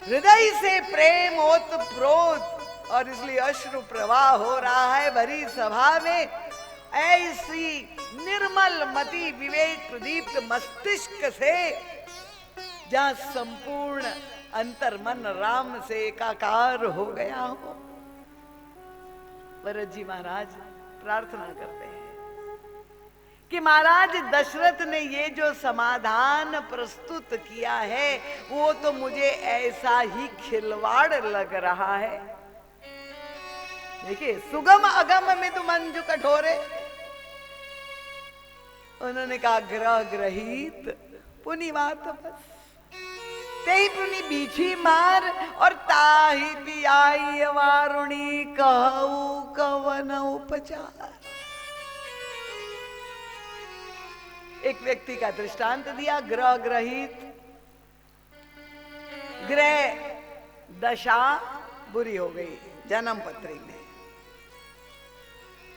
हृदय से प्रेम ओतप्रोत और इसलिए अश्रु प्रवाह हो रहा है भरी सभा में, ऐसी निर्मल मति विवेक प्रदीप्त मस्तिष्क से जहां संपूर्ण अंतर्मन राम से एकाकार हो गया हो। भरत जी महाराज प्रार्थना करते हैं कि महाराज दशरथ ने ये जो समाधान प्रस्तुत किया है वो तो मुझे ऐसा ही खिलवाड़ लग रहा है। देखिए, सुगम अगम में तो मंजू कठोरे। उन्होंने कहा ग्रह ग्रहित पुनि बात बस, तेई पुनि बीछी मार और ताही पियाई वारुणी कहू कवन उपचार। एक व्यक्ति का दृष्टांत दिया, ग्रह ग्रहित, ग्रह दशा बुरी हो गई जन्म पत्री में।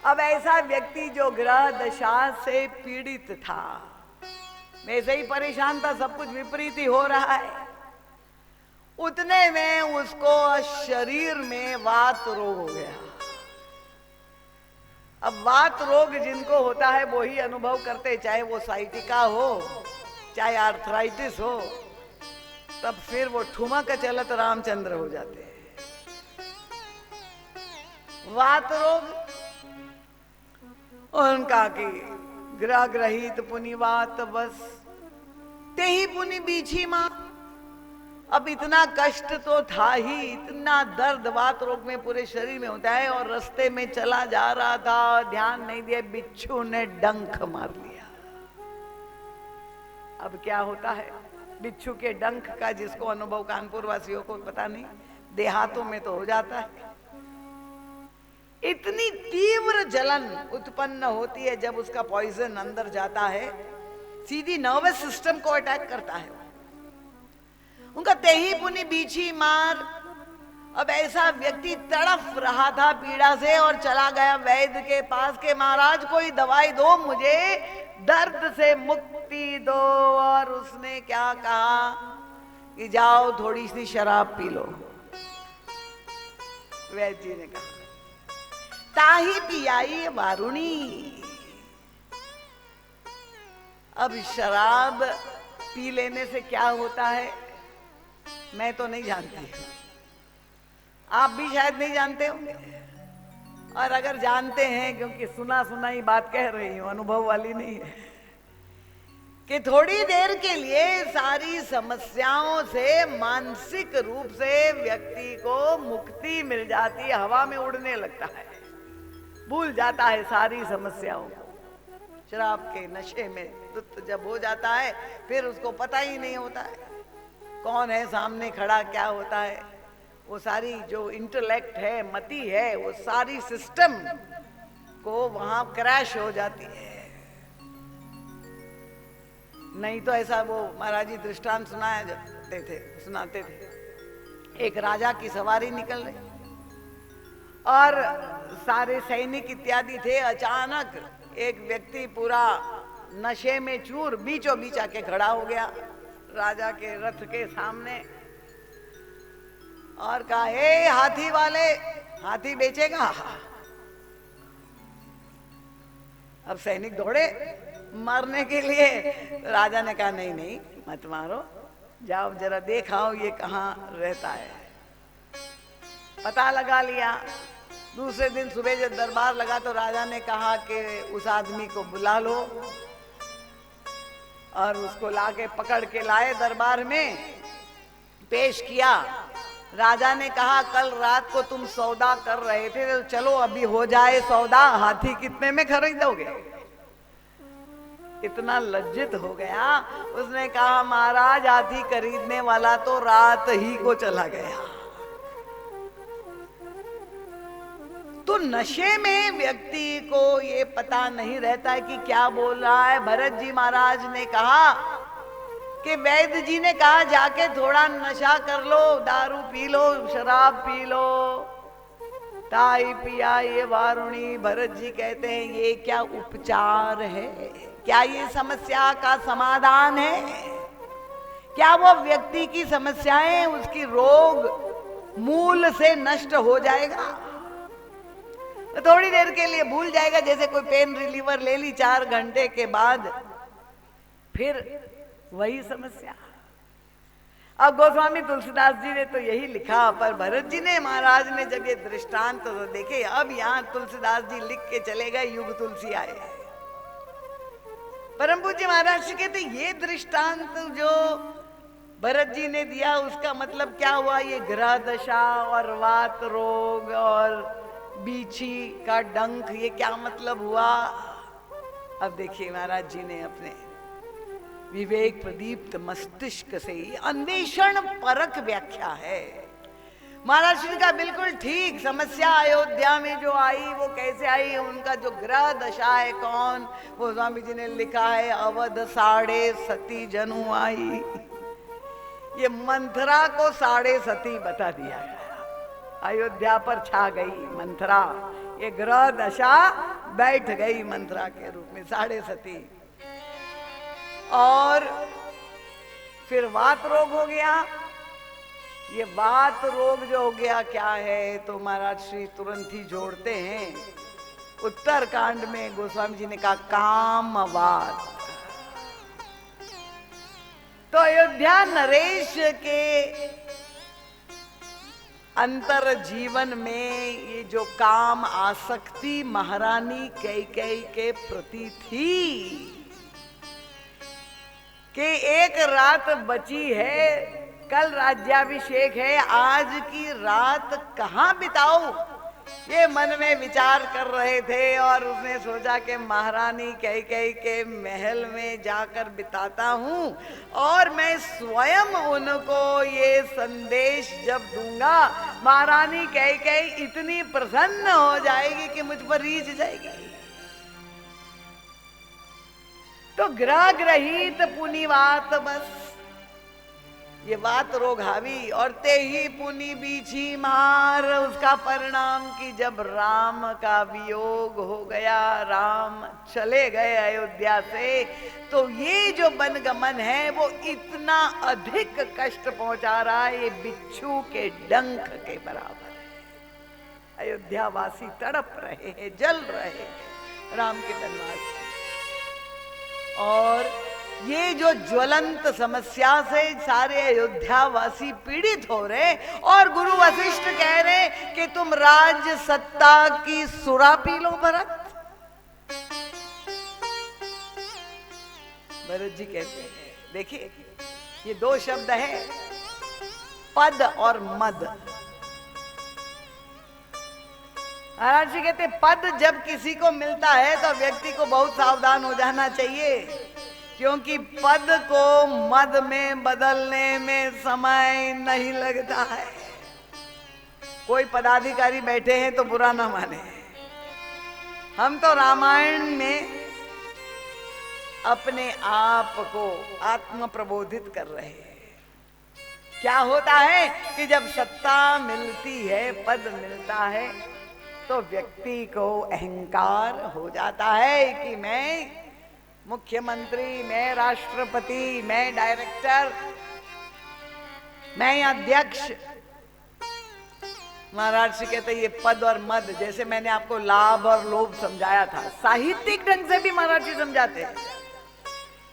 अब ऐसा व्यक्ति जो ग्रह दशा से पीड़ित था, वैसे ही परेशान था, सब कुछ विपरीत ही हो रहा है, उतने में उसको शरीर में वात रोग हो गया। अब वात रोग जिनको होता है वो ही अनुभव करते, चाहे वो साइटिका हो चाहे आर्थराइटिस हो, तब फिर वो ठुमक चलत रामचंद्र हो जाते हैं। वात रोग उनका की ग्रह ग्रहित पुनि वात बस, ते ही पुनि बीछी मां। अब इतना कष्ट तो था ही, इतना दर्द वात रोग में पूरे शरीर में होता है, और रास्ते में चला जा रहा था, ध्यान नहीं दिया, बिच्छू ने डंक मार लिया। अब क्या होता है बिच्छू के डंक का, जिसको अनुभव कानपुर वासियों को पता नहीं, देहातों में तो हो जाता है। इतनी तीव्र जलन उत्पन्न होती है जब उसका पॉइजन अंदर जाता है, सीधी नर्वस सिस्टम को अटैक करता है। उनका तेही पुनि बीछी मार। अब ऐसा व्यक्ति तड़फ रहा था पीड़ा से और चला गया वैद्य के पास के, महाराज कोई दवाई दो मुझे, दर्द से मुक्ति दो। और उसने क्या कहा कि जाओ थोड़ी सी शराब पी लो। वैद्य जी ने कहा ताही पियाई वारुणी। अब शराब पी लेने से क्या होता है मैं तो नहीं जानती, आप भी शायद नहीं जानते होंगे, और अगर जानते हैं, क्योंकि सुना सुना ही बात कह रही हूं, अनुभव वाली नहीं है, कि थोड़ी देर के लिए सारी समस्याओं से मानसिक रूप से व्यक्ति को मुक्ति मिल जाती है, हवा में उड़ने लगता है, भूल जाता है सारी समस्याओं को। शराब के नशे में धुत जब हो जाता है फिर उसको पता ही नहीं होता है कौन है सामने खड़ा, क्या होता है। वो सारी जो इंटेलेक्ट है, मति है, वो सारी सिस्टम को वहां क्रैश हो जाती है। नहीं तो ऐसा वो महाराज जी दृष्टांत सुनाते थे। एक राजा की सवारी निकल रही और सारे सैनिक इत्यादि थे, अचानक एक व्यक्ति पूरा नशे में चूर बीचों बीच आके खड़ा हो गया राजा के रथ के सामने और कहा, हे हाथी वाले, हाथी बेचेगा? अब सैनिक दौड़े मारने के लिए। राजा ने कहा नहीं नहीं मत मारो, जाओ जरा देखाओ ये कहाँ रहता है। पता लगा लिया, दूसरे दिन सुबह जब दरबार लगा तो राजा ने कहा कि उस आदमी को बुला लो, और उसको लाके पकड़ के लाए दरबार में, पेश किया। राजा ने कहा कल रात को तुम सौदा कर रहे थे, तो चलो अभी हो जाए सौदा, हाथी कितने में खरीदोगे? इतना लज्जित हो गया, उसने कहा महाराज हाथी खरीदने वाला तो रात ही को चला गया। तो नशे में व्यक्ति को ये पता नहीं रहता है कि क्या बोल रहा है। भरत जी महाराज ने कहा कि वैद्य जी ने कहा जाके थोड़ा नशा कर लो, दारू पी लो, शराब पी लो, ताई पिया ये वारुणी। भरत जी कहते हैं ये क्या उपचार है? क्या ये समस्या का समाधान है? क्या वो व्यक्ति की समस्याएं, उसकी रोग मूल से नष्ट हो जाएगा? थोड़ी देर के लिए भूल जाएगा, जैसे कोई पेन रिलीवर ले ली 4 घंटे के बाद फिर वही समस्या। अब गोस्वामी तुलसीदास जी ने तो यही लिखा, पर भरत जी ने महाराज ने जब ये दृष्टांत तो देखे, अब यहाँ तुलसीदास जी लिख के चले गए, युग तुलसी आए। परम पूज्य महाराज जी कहते ये दृष्टांत जो भरत जी ने दिया उसका मतलब क्या हुआ? ये ग्रह दशा और वात रोग और बीछी का डंक, ये क्या मतलब हुआ? अब देखिए महाराज जी ने अपने विवेक प्रदीप्त मस्तिष्क से अन्वेषण परक व्याख्या है। महाराज जी का बिल्कुल ठीक, समस्या अयोध्या में जो आई वो कैसे आई, उनका जो ग्रह दशा है कौन, वो स्वामी जी ने लिखा है अवध साढ़े सती जनु आई। ये मंथरा को साढ़े सती बता दिया गया, अयोध्या पर छा गई मंथरा, ये ग्रह दशा बैठ गई मंथरा के रूप में साढ़े सती। और फिर वात रोग हो गया। ये वात रोग जो हो गया क्या है, तो महाराज श्री तुरंत ही जोड़ते हैं उत्तर कांड में, गोस्वामी जी ने कहा कामवात। तो अयोध्या नरेश के अंतर जीवन में ये जो काम आसक्ति महारानी कैकेयी के प्रति थी कि एक रात बची है, कल राज्याभिषेक है, आज की रात कहाँ बिताऊं, ये मन में विचार कर रहे थे। और उसने सोचा कि महारानी कैकेयी के महल में जाकर बिताता हूँ, और मैं स्वयं उनको ये संदेश जब दूंगा, महारानी कैकेयी इतनी प्रसन्न हो जाएगी कि मुझ पर रीझ जाएगी। तो ग्रह ग्रहित पुनि वात बस, ये वात रोग हावी, और ते ही पुनि बीछी मार। उसका परिणाम कि जब राम का वियोग हो गया, राम चले गए अयोध्या से, तो ये जो वनगमन है वो इतना अधिक कष्ट पहुंचा रहा है, ये बिच्छू के डंक के बराबर है। अयोध्या वासी तड़प रहे हैं, जल रहे हैं राम के वनवास से। और ये जो ज्वलंत समस्या से सारे अयोध्या वासी पीड़ित हो रहे, और गुरु वशिष्ठ कह रहे कि तुम राज्य सत्ता की सुरा पी लो भरत। भरत जी कहते हैं, देखिए ये 2 शब्द है, पद और मद। महाराज जी कहते पद जब किसी को मिलता है तो व्यक्ति को बहुत सावधान हो जाना चाहिए, क्योंकि पद को मद में बदलने में समय नहीं लगता है। कोई पदाधिकारी बैठे हैं तो बुरा ना माने, हम तो रामायण में अपने आप को आत्म प्रबोधित कर रहे हैं। क्या होता है कि जब सत्ता मिलती है, पद मिलता है, तो व्यक्ति को अहंकार हो जाता है कि मैं मुख्यमंत्री, मैं राष्ट्रपति, मैं डायरेक्टर, मैं अध्यक्ष। महाराज जी कहते ये पद और मद, जैसे मैंने आपको लाभ और लोभ समझाया था, साहित्यिक ढंग से भी महाराज जी समझाते हैं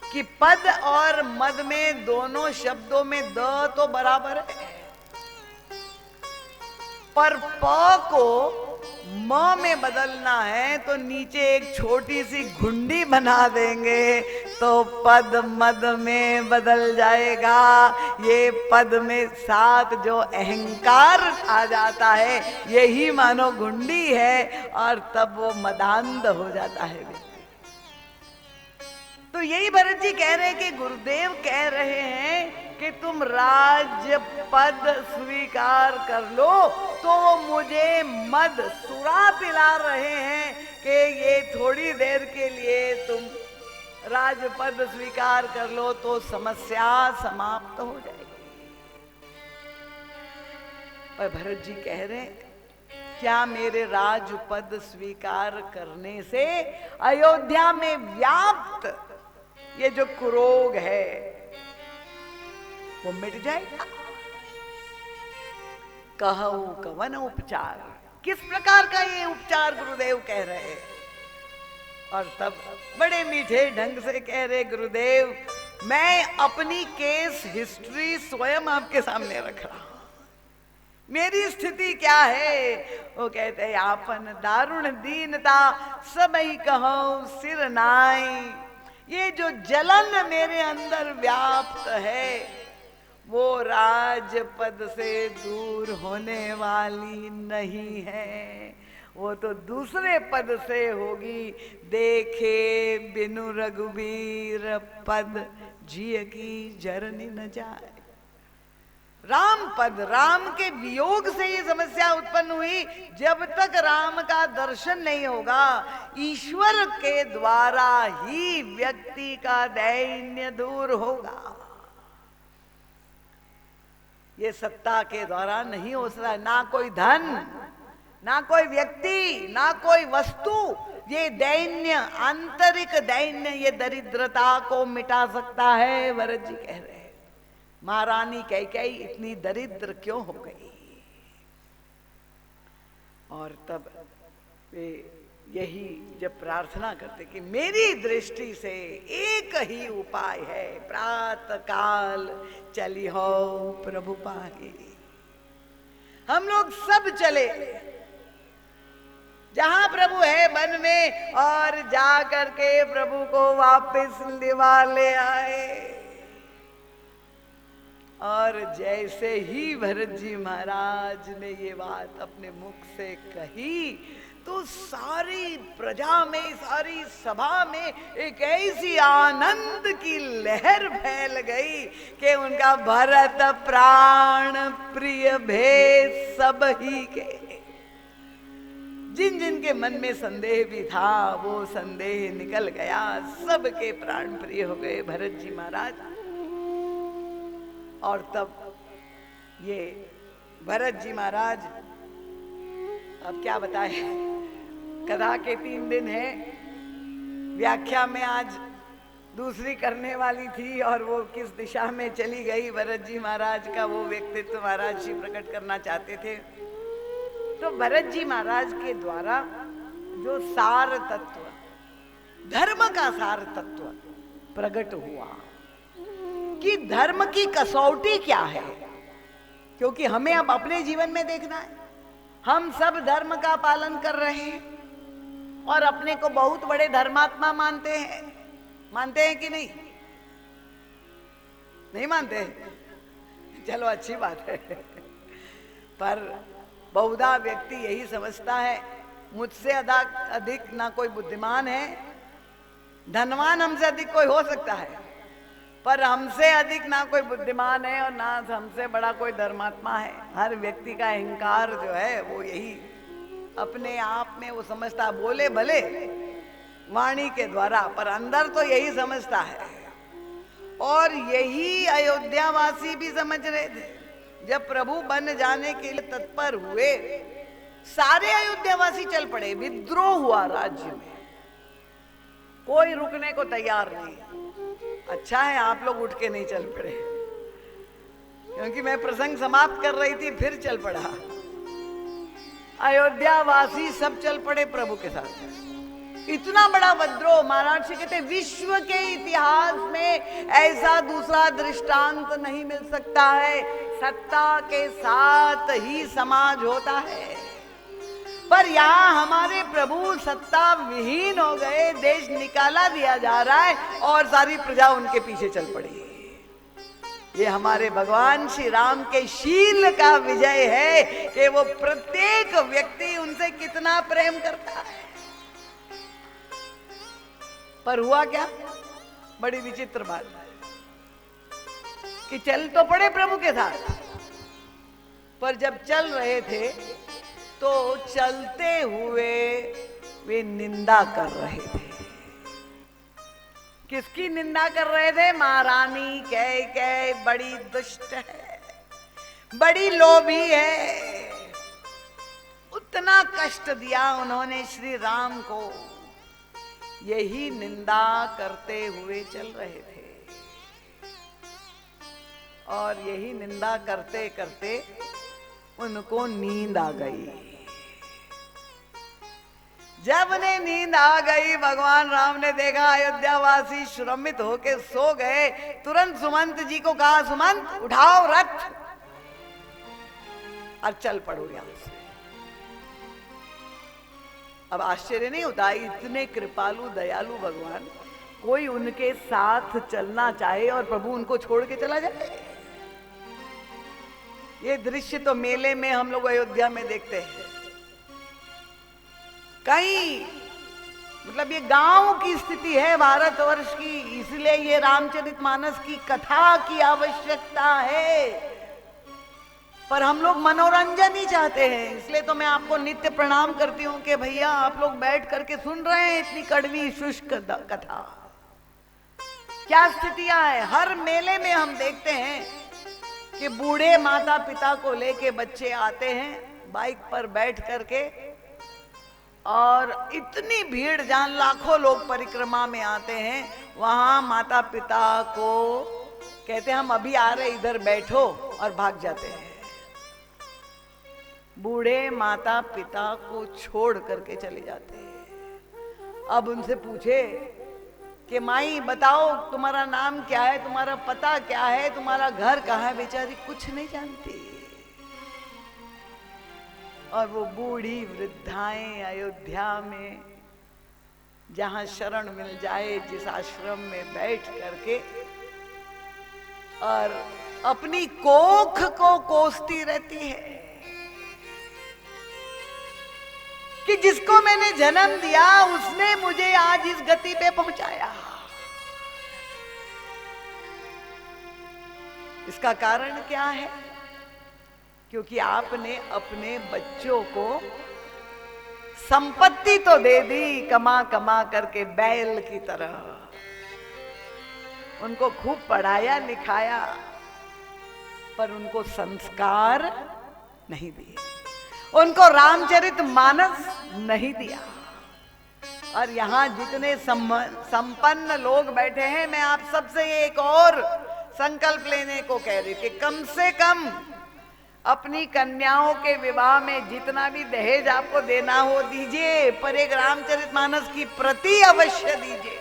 कि पद और मद में दोनों शब्दों में द तो बराबर है, पर प को म में बदलना है तो नीचे एक छोटी सी घुंडी बना देंगे तो पद मद में बदल जाएगा। ये पद में साथ जो अहंकार आ जाता है यही मानो घुंडी है, और तब वो मदांध हो जाता है व्यक्ति। तो यही भरत जी कह रहे हैं कि गुरुदेव कह रहे हैं कि तुम राज्य पद स्वीकार कर लो, तो वो मुझे मद सुरा पिला रहे हैं कि ये थोड़ी देर के लिए तुम राजपद स्वीकार कर लो तो समस्या समाप्त हो जाएगी। पर भरत जी कह रहे हैं क्या मेरे राजपद स्वीकार करने से अयोध्या में व्याप्त ये जो कुरोग है वो मिट जाएगा? कहो कवन उपचार, किस प्रकार का ये उपचार गुरुदेव कह रहे हैं? और तब बड़े मीठे ढंग से कह रहे गुरुदेव मैं अपनी केस हिस्ट्री स्वयं आपके सामने रख रहा हूं, मेरी स्थिति क्या है। वो कहते हैं आपन दारुण दीनता सब ही कहो सिर नाई। ये जो जलन मेरे अंदर व्याप्त है वो राजपद से दूर होने वाली नहीं है, वो तो दूसरे पद से होगी। देखे बिनु रघुबीर पद जिय की जरनी न जाए। राम पद, राम के वियोग से ये समस्या उत्पन्न हुई। जब तक राम का दर्शन नहीं होगा ईश्वर के द्वारा ही व्यक्ति का दैन्य दूर होगा। ये सत्ता के द्वारा नहीं हो सकता, ना कोई धन, ना कोई व्यक्ति, ना कोई वस्तु ये दैन्य, आंतरिक दैन्य, ये दरिद्रता को मिटा सकता है। भरत जी कह रहे हैं महारानी कैकेयी इतनी दरिद्र क्यों हो गई? और तब वे यही जब प्रार्थना करते कि मेरी दृष्टि से एक ही उपाय है, प्रातः काल चली हो प्रभु पाहे। हम लोग सब चले जहां प्रभु है वन में और जा करके प्रभु को वापस लिवा ले आए। और जैसे ही भरत जी महाराज ने ये बात अपने मुख से कही तो सारी प्रजा में, सारी सभा में एक ऐसी आनंद की लहर फैल गई कि उनका भरत प्राण प्रिय भेद सब ही के। जिन जिन के मन में संदेह भी था वो संदेह निकल गया, सबके प्राण प्रिय हो गए भरत जी महाराज। और तब ये भरत जी महाराज, अब क्या बताए, कथा के 3 दिन है, व्याख्या में आज दूसरी करने वाली थी और वो किस दिशा में चली गई भरत जी महाराज का वो व्यक्तित्व महाराज जी प्रकट करना चाहते थे। तो भरत जी महाराज के द्वारा जो सार तत्व, धर्म का सार तत्व प्रकट हुआ कि धर्म की कसौटी क्या है, क्योंकि हमें अब अपने जीवन में देखना है। हम सब धर्म का पालन कर रहे हैं और अपने को बहुत बड़े धर्मात्मा मानते हैं कि नहीं? नहीं मानते? चलो अच्छी बात है। पर बहुधा व्यक्ति यही समझता है मुझसे अधिक ना कोई बुद्धिमान है, धनवान हमसे अधिक कोई हो सकता है, पर हमसे अधिक ना कोई बुद्धिमान है और ना हमसे बड़ा कोई धर्मात्मा है। हर व्यक्ति का अहंकार जो है वो यही अपने आप में वो समझता, बोले भले वाणी के द्वारा पर अंदर तो यही समझता है। और यही अयोध्यावासी भी समझ रहे थे। जब प्रभु बन जाने के लिए तत्पर हुए सारे अयोध्यावासी चल पड़े, विद्रोह हुआ राज्य में, कोई रुकने को तैयार नहीं। अच्छा है आप लोग उठ के नहीं चल पड़े, क्योंकि मैं प्रसंग समाप्त कर रही थी फिर चल पड़ा। अयोध्यावासी सब चल पड़े प्रभु के साथ। इतना बड़ा विद्रोह, महाराज जी कहते विश्व के इतिहास में ऐसा दूसरा दृष्टांत नहीं मिल सकता है। सत्ता के साथ ही समाज होता है पर यहाँ हमारे प्रभु सत्ता विहीन हो गए, देश निकाला दिया जा रहा है और सारी प्रजा उनके पीछे चल पड़ी। ये हमारे भगवान श्री राम के शील का विजय है कि वो प्रत्येक व्यक्ति उनसे कितना प्रेम करता है। पर हुआ क्या, बड़ी विचित्र बात कि चल तो पड़े प्रभु के साथ, पर जब चल रहे थे तो चलते हुए वे निंदा कर रहे थे। किसकी निंदा कर रहे थे? महारानी कैकेयी बड़ी दुष्ट है, बड़ी लोभी है, उतना कष्ट दिया उन्होंने श्री राम को, यही निंदा करते हुए चल रहे थे। और यही निंदा करते करते उनको नींद आ गई। जब उन्हें नींद आ गई, भगवान राम ने देखा अयोध्यावासी श्रमित होके सो गए, तुरंत सुमंत जी को कहा, सुमंत उठाओ रथ और चल पड़ो यहां से। अब आश्चर्य नहीं होता, इतने कृपालु दयालु भगवान, कोई उनके साथ चलना चाहे और प्रभु उनको छोड़ के चला जाए। ये दृश्य तो मेले में हम लोग अयोध्या में देखते हैं। कहीं मतलब ये गांव की स्थिति है भारतवर्ष की, इसलिए ये रामचरितमानस की कथा की आवश्यकता है। पर हम लोग मनोरंजन ही चाहते हैं, इसलिए तो मैं आपको नित्य प्रणाम करती हूं कि भैया आप लोग बैठ करके सुन रहे हैं इतनी कड़वी शुष्क कथा। क्या स्थितियां है, हर मेले में हम देखते हैं कि बूढ़े माता पिता को लेके बच्चे आते हैं बाइक पर बैठ करके, और इतनी भीड़, जहां लाखों लोग परिक्रमा में आते हैं, वहां माता पिता को कहते हैं हम अभी आ रहे, इधर बैठो, और भाग जाते हैं। बूढ़े माता पिता को छोड़ करके चले जाते हैं। अब उनसे पूछे कि माई बताओ तुम्हारा नाम क्या है, तुम्हारा पता क्या है, तुम्हारा घर कहाँ है, बेचारी कुछ नहीं जानती। और वो बूढ़ी वृद्धाएं अयोध्या में जहां शरण मिल जाए, जिस आश्रम में बैठ करके और अपनी कोख को कोसती रहती है कि जिसको मैंने जन्म दिया उसने मुझे आज इस गति पे पहुंचाया। इसका कारण क्या है? क्योंकि आपने अपने बच्चों को संपत्ति तो दे दी कमा कमा करके बैल की तरह, उनको खूब पढ़ाया लिखाया, पर उनको संस्कार नहीं दिए, उनको रामचरितमानस नहीं दिया। और यहां जितने संपन्न लोग बैठे हैं, मैं आप सबसे एक और संकल्प लेने को कह रही कि कम से कम अपनी कन्याओं के विवाह में जितना भी दहेज आपको देना हो दीजिए, पर एक रामचरितमानस की प्रति अवश्य दीजिए।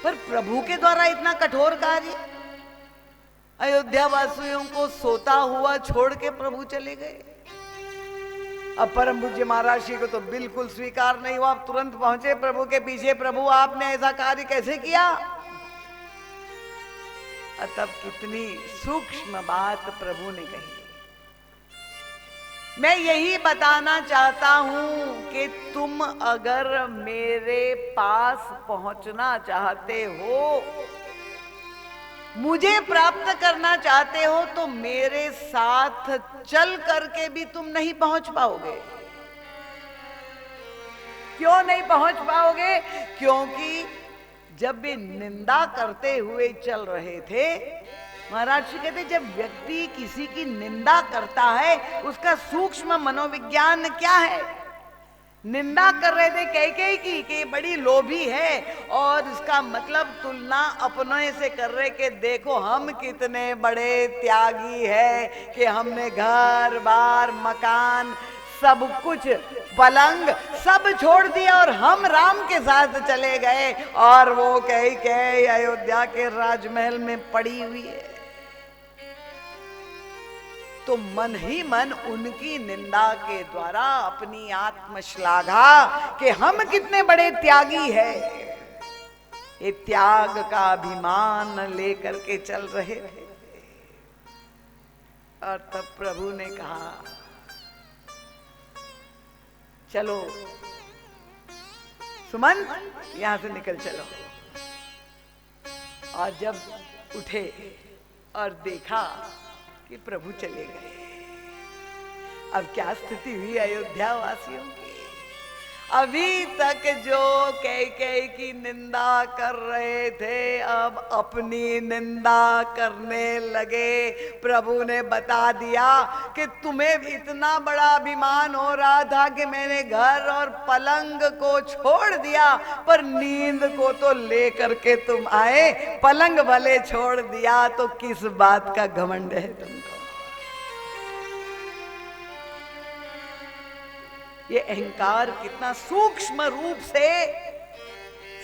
पर प्रभु के द्वारा इतना कठोर कार्य, अयोध्या वासियों को सोता हुआ छोड़ के प्रभु चले गए। अब परम पूज्य महाराज जी को तो बिल्कुल स्वीकार नहीं हुआ, तुरंत पहुंचे प्रभु के पीछे, प्रभु आपने ऐसा कार्य कैसे किया? तब कितनी सूक्ष्म बात प्रभु ने कही। मैं यही बताना चाहता हूं कि तुम अगर मेरे पास पहुंचना चाहते हो, मुझे प्राप्त करना चाहते हो, तो मेरे साथ चल करके भी तुम नहीं पहुंच पाओगे। क्यों नहीं पहुंच पाओगे? क्योंकि जब वे निंदा करते हुए चल रहे थे, महाराज जी कहते जब व्यक्ति किसी की निंदा करता है, उसका सूक्ष्म मनोविज्ञान क्या है? निंदा कर रहे थे कैकेयी की कि बड़ी लोभी है, और इसका मतलब तुलना अपने से कर रहे कि देखो हम कितने बड़े त्यागी है कि हमने घर बार मकान सब कुछ पलंग सब छोड़ दिया और हम राम के साथ चले गए, और वो कैकेयी अयोध्या के राजमहल में पड़ी हुई है। तो मन ही मन उनकी निंदा के द्वारा अपनी आत्मश्लाघा कि हम कितने बड़े त्यागी है, ये त्याग का अभिमान लेकर के चल रहे थे। और तब प्रभु ने कहा चलो सुमंत यहां से निकल चलो। और जब उठे और देखा कि प्रभु चले गए, अब क्या स्थिति हुई अयोध्या वासियों की। अभी तक जो कैकेयी की निंदा कर रहे थे अब अपनी निंदा करने लगे। प्रभु ने बता दिया कि तुम्हें इतना बड़ा अभिमान हो रहा था कि मैंने घर और पलंग को छोड़ दिया, पर नींद को तो लेकर के तुम आए। पलंग भले छोड़ दिया तो किस बात का घमंड है तुमको। ये अहंकार कितना सूक्ष्म रूप से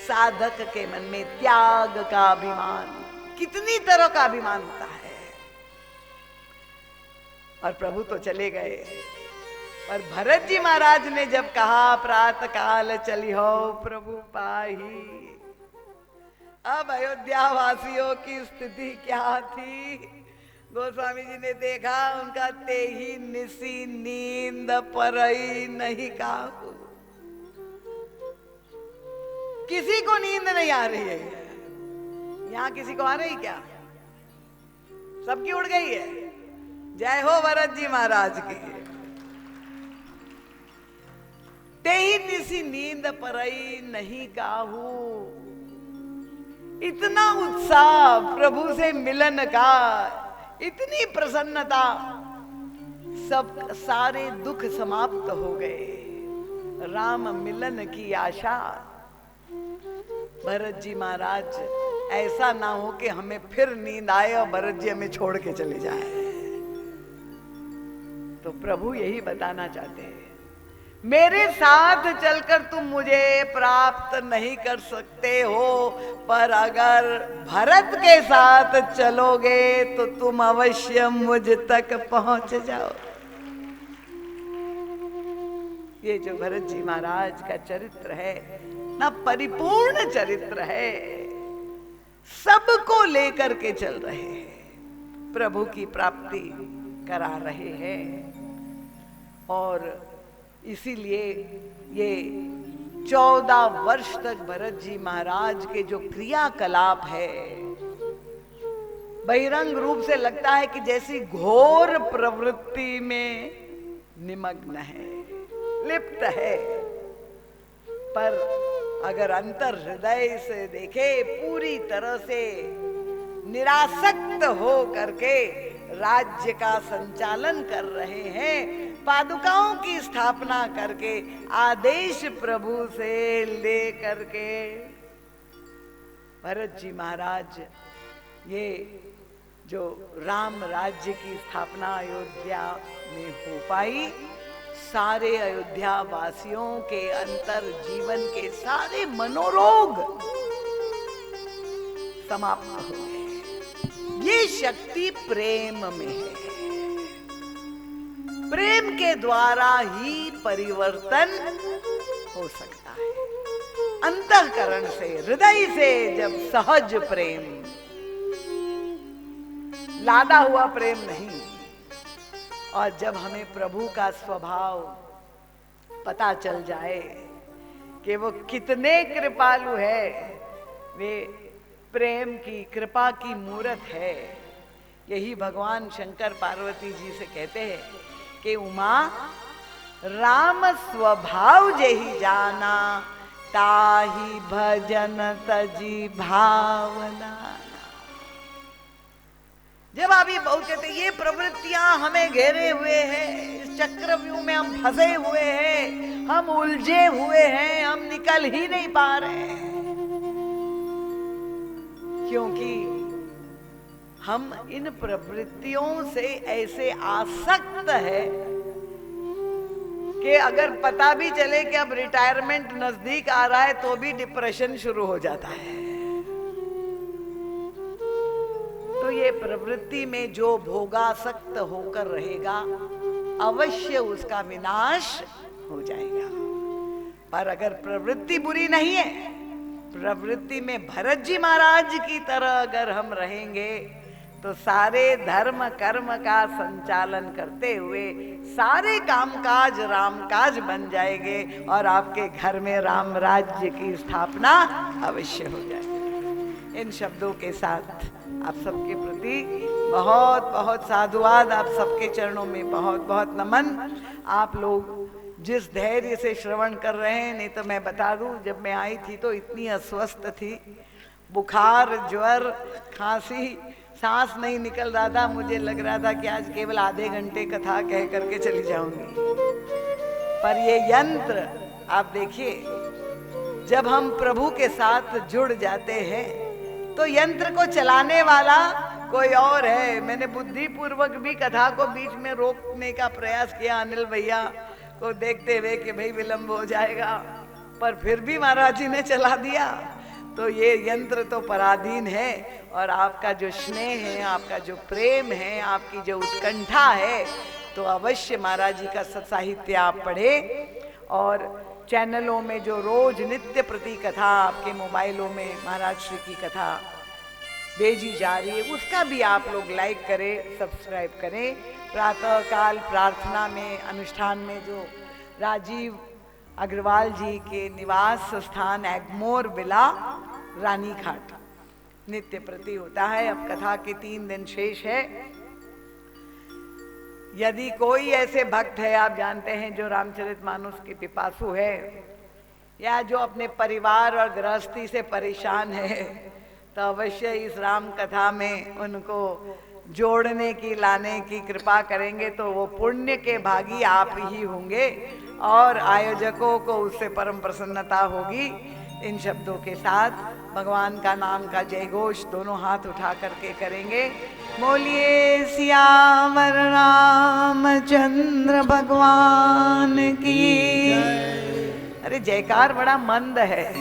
साधक के मन में त्याग का अभिमान, कितनी तरह का अभिमान होता है। और प्रभु तो चले गए, पर भरत जी महाराज ने जब कहा प्रातः काल चली हो प्रभु पाही, अब अयोध्या वासियों की स्थिति क्या थी। गोस्वामी जी ने देखा उनका ते ही निसी नींद परई नहीं काहू। किसी को नींद नहीं आ रही है। यहां किसी को आ रही क्या? सबकी उड़ गई है। जय हो भरत जी महाराज की। ते ही निसी नींद परई नहीं काहू। इतना उत्साह प्रभु से मिलन का, इतनी प्रसन्नता, सब सारे दुख समाप्त हो गए। राम मिलन की आशा। भरत जी महाराज ऐसा ना हो कि हमें फिर नींद आए और भरत जी हमें छोड़ के चले जाए। तो प्रभु यही बताना चाहते हैं, मेरे साथ चलकर तुम मुझे प्राप्त नहीं कर सकते हो, पर अगर भरत के साथ चलोगे तो तुम अवश्य मुझ तक पहुंच जाओ। ये जो भरत जी महाराज का चरित्र है ना, परिपूर्ण चरित्र है। सबको लेकर के चल रहे हैं, प्रभु की प्राप्ति करा रहे हैं। और इसीलिए ये 14 वर्ष तक भरत जी महाराज के जो क्रियाकलाप है, बहिरंग रूप से लगता है कि जैसी घोर प्रवृत्ति में निमग्न है, लिप्त है, पर अगर अंतर हृदय से देखे, पूरी तरह से निरासक्त हो करके राज्य का संचालन कर रहे हैं। पादुकाओं की स्थापना करके आदेश प्रभु से ले करके भरत जी महाराज ये जो राम राज्य की स्थापना अयोध्या में हो पाई, सारे अयोध्या वासियों के अंतर जीवन के सारे मनोरोग समाप्त हो गए। ये शक्ति प्रेम में है। प्रेम के द्वारा ही परिवर्तन हो सकता है। अंतःकरण से, हृदय से जब सहज प्रेम, लादा हुआ प्रेम नहीं, और जब हमें प्रभु का स्वभाव पता चल जाए कि वो कितने कृपालु है, वे प्रेम की, कृपा की मूरत है। यही भगवान शंकर पार्वती जी से कहते हैं कि उमा राम स्वभाव जेहि जाना, ताहि भजन तजी भावना। जब आप ये बहुत कहते, ये प्रवृत्तियां हमें घेरे हुए हैं, इस चक्रव्यूह में हम फंसे हुए हैं, हम उलझे हुए हैं, हम निकल ही नहीं पा रहे हैं, क्योंकि हम इन प्रवृत्तियों से ऐसे आसक्त है कि अगर पता भी चले कि अब रिटायरमेंट नजदीक आ रहा है तो भी डिप्रेशन शुरू हो जाता है। तो ये प्रवृत्ति में जो भोगासक्त होकर रहेगा अवश्य उसका विनाश हो जाएगा। पर अगर प्रवृत्ति बुरी नहीं है, प्रवृत्ति में भरत जी महाराज की तरह अगर हम रहेंगे तो सारे धर्म कर्म का संचालन करते हुए सारे कामकाज रामकाज बन जाएंगे और आपके घर में राम राज्य की स्थापना अवश्य हो जाएगी। इन शब्दों के साथ आप सबके प्रति बहुत बहुत साधुवाद, आप सबके चरणों में बहुत बहुत नमन। आप लोग जिस धैर्य से श्रवण कर रहे हैं, नहीं तो मैं बता दूं, जब मैं आई थी तो इतनी अस्वस्थ थी, बुखार, ज्वर, खांसी, सांस नहीं निकल रहा था। मुझे लग रहा था कि आज केवल आधे घंटे कथा कह करके चली जाऊंगी। पर ये यंत्र आप देखिए, जब हम प्रभु के साथ जुड़ जाते हैं तो यंत्र को चलाने वाला कोई और है। मैंने बुद्धि पूर्वक भी कथा को बीच में रोकने का प्रयास किया, अनिल भैया को देखते हुए कि भाई विलंब हो जाएगा, पर फिर भी महाराज जी ने चला दिया। तो ये यंत्र तो पराधीन है, और आपका जो स्नेह है, आपका जो प्रेम है, आपकी जो उत्कंठा है, तो अवश्य महाराज जी का सत्साहित्य आप पढ़े। और चैनलों में जो रोज नित्य प्रति कथा आपके मोबाइलों में महाराज श्री की कथा भेजी जा रही है, उसका भी आप लोग लाइक करें, सब्सक्राइब करें। प्रातः काल प्रार्थना में, अनुष्ठान में जो राजीव अग्रवाल जी के निवास स्थान एग्मोर विला रानी घाट नित्य प्रति होता है। अब कथा के 3 दिन शेष है। यदि कोई ऐसे भक्त है, आप जानते हैं, जो रामचरितमानस के पिपासु है, या जो अपने परिवार और गृहस्थी से परेशान है, तो अवश्य इस राम कथा में उनको जोड़ने की, लाने की कृपा करेंगे तो वो पुण्य के भागी आप ही होंगे और आयोजकों को उससे परम प्रसन्नता होगी। इन शब्दों के साथ भगवान का नाम का जय घोष दोनों हाथ उठा करके करेंगे। बोलिए सियावर रामचंद्र भगवान की। अरे जयकार बड़ा मंद है।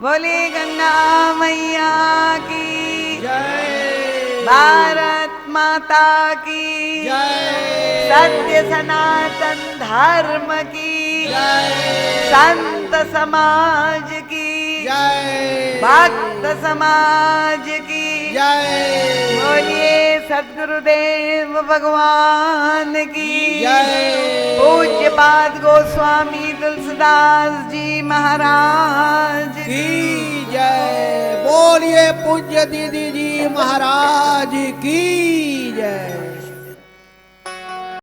बोले गंगा मैया की जय, भारत माता की जय, सत्य सनातन धर्म की जय, संत समाज की जय, भक्त समाज की जय। बोलिए सद्गुरुदेव भगवान की जय। पूज्य पाद गोस्वामी तुलसीदास जी महाराज की जय। बोलिए पूज्य दीदी जी महाराज की जय।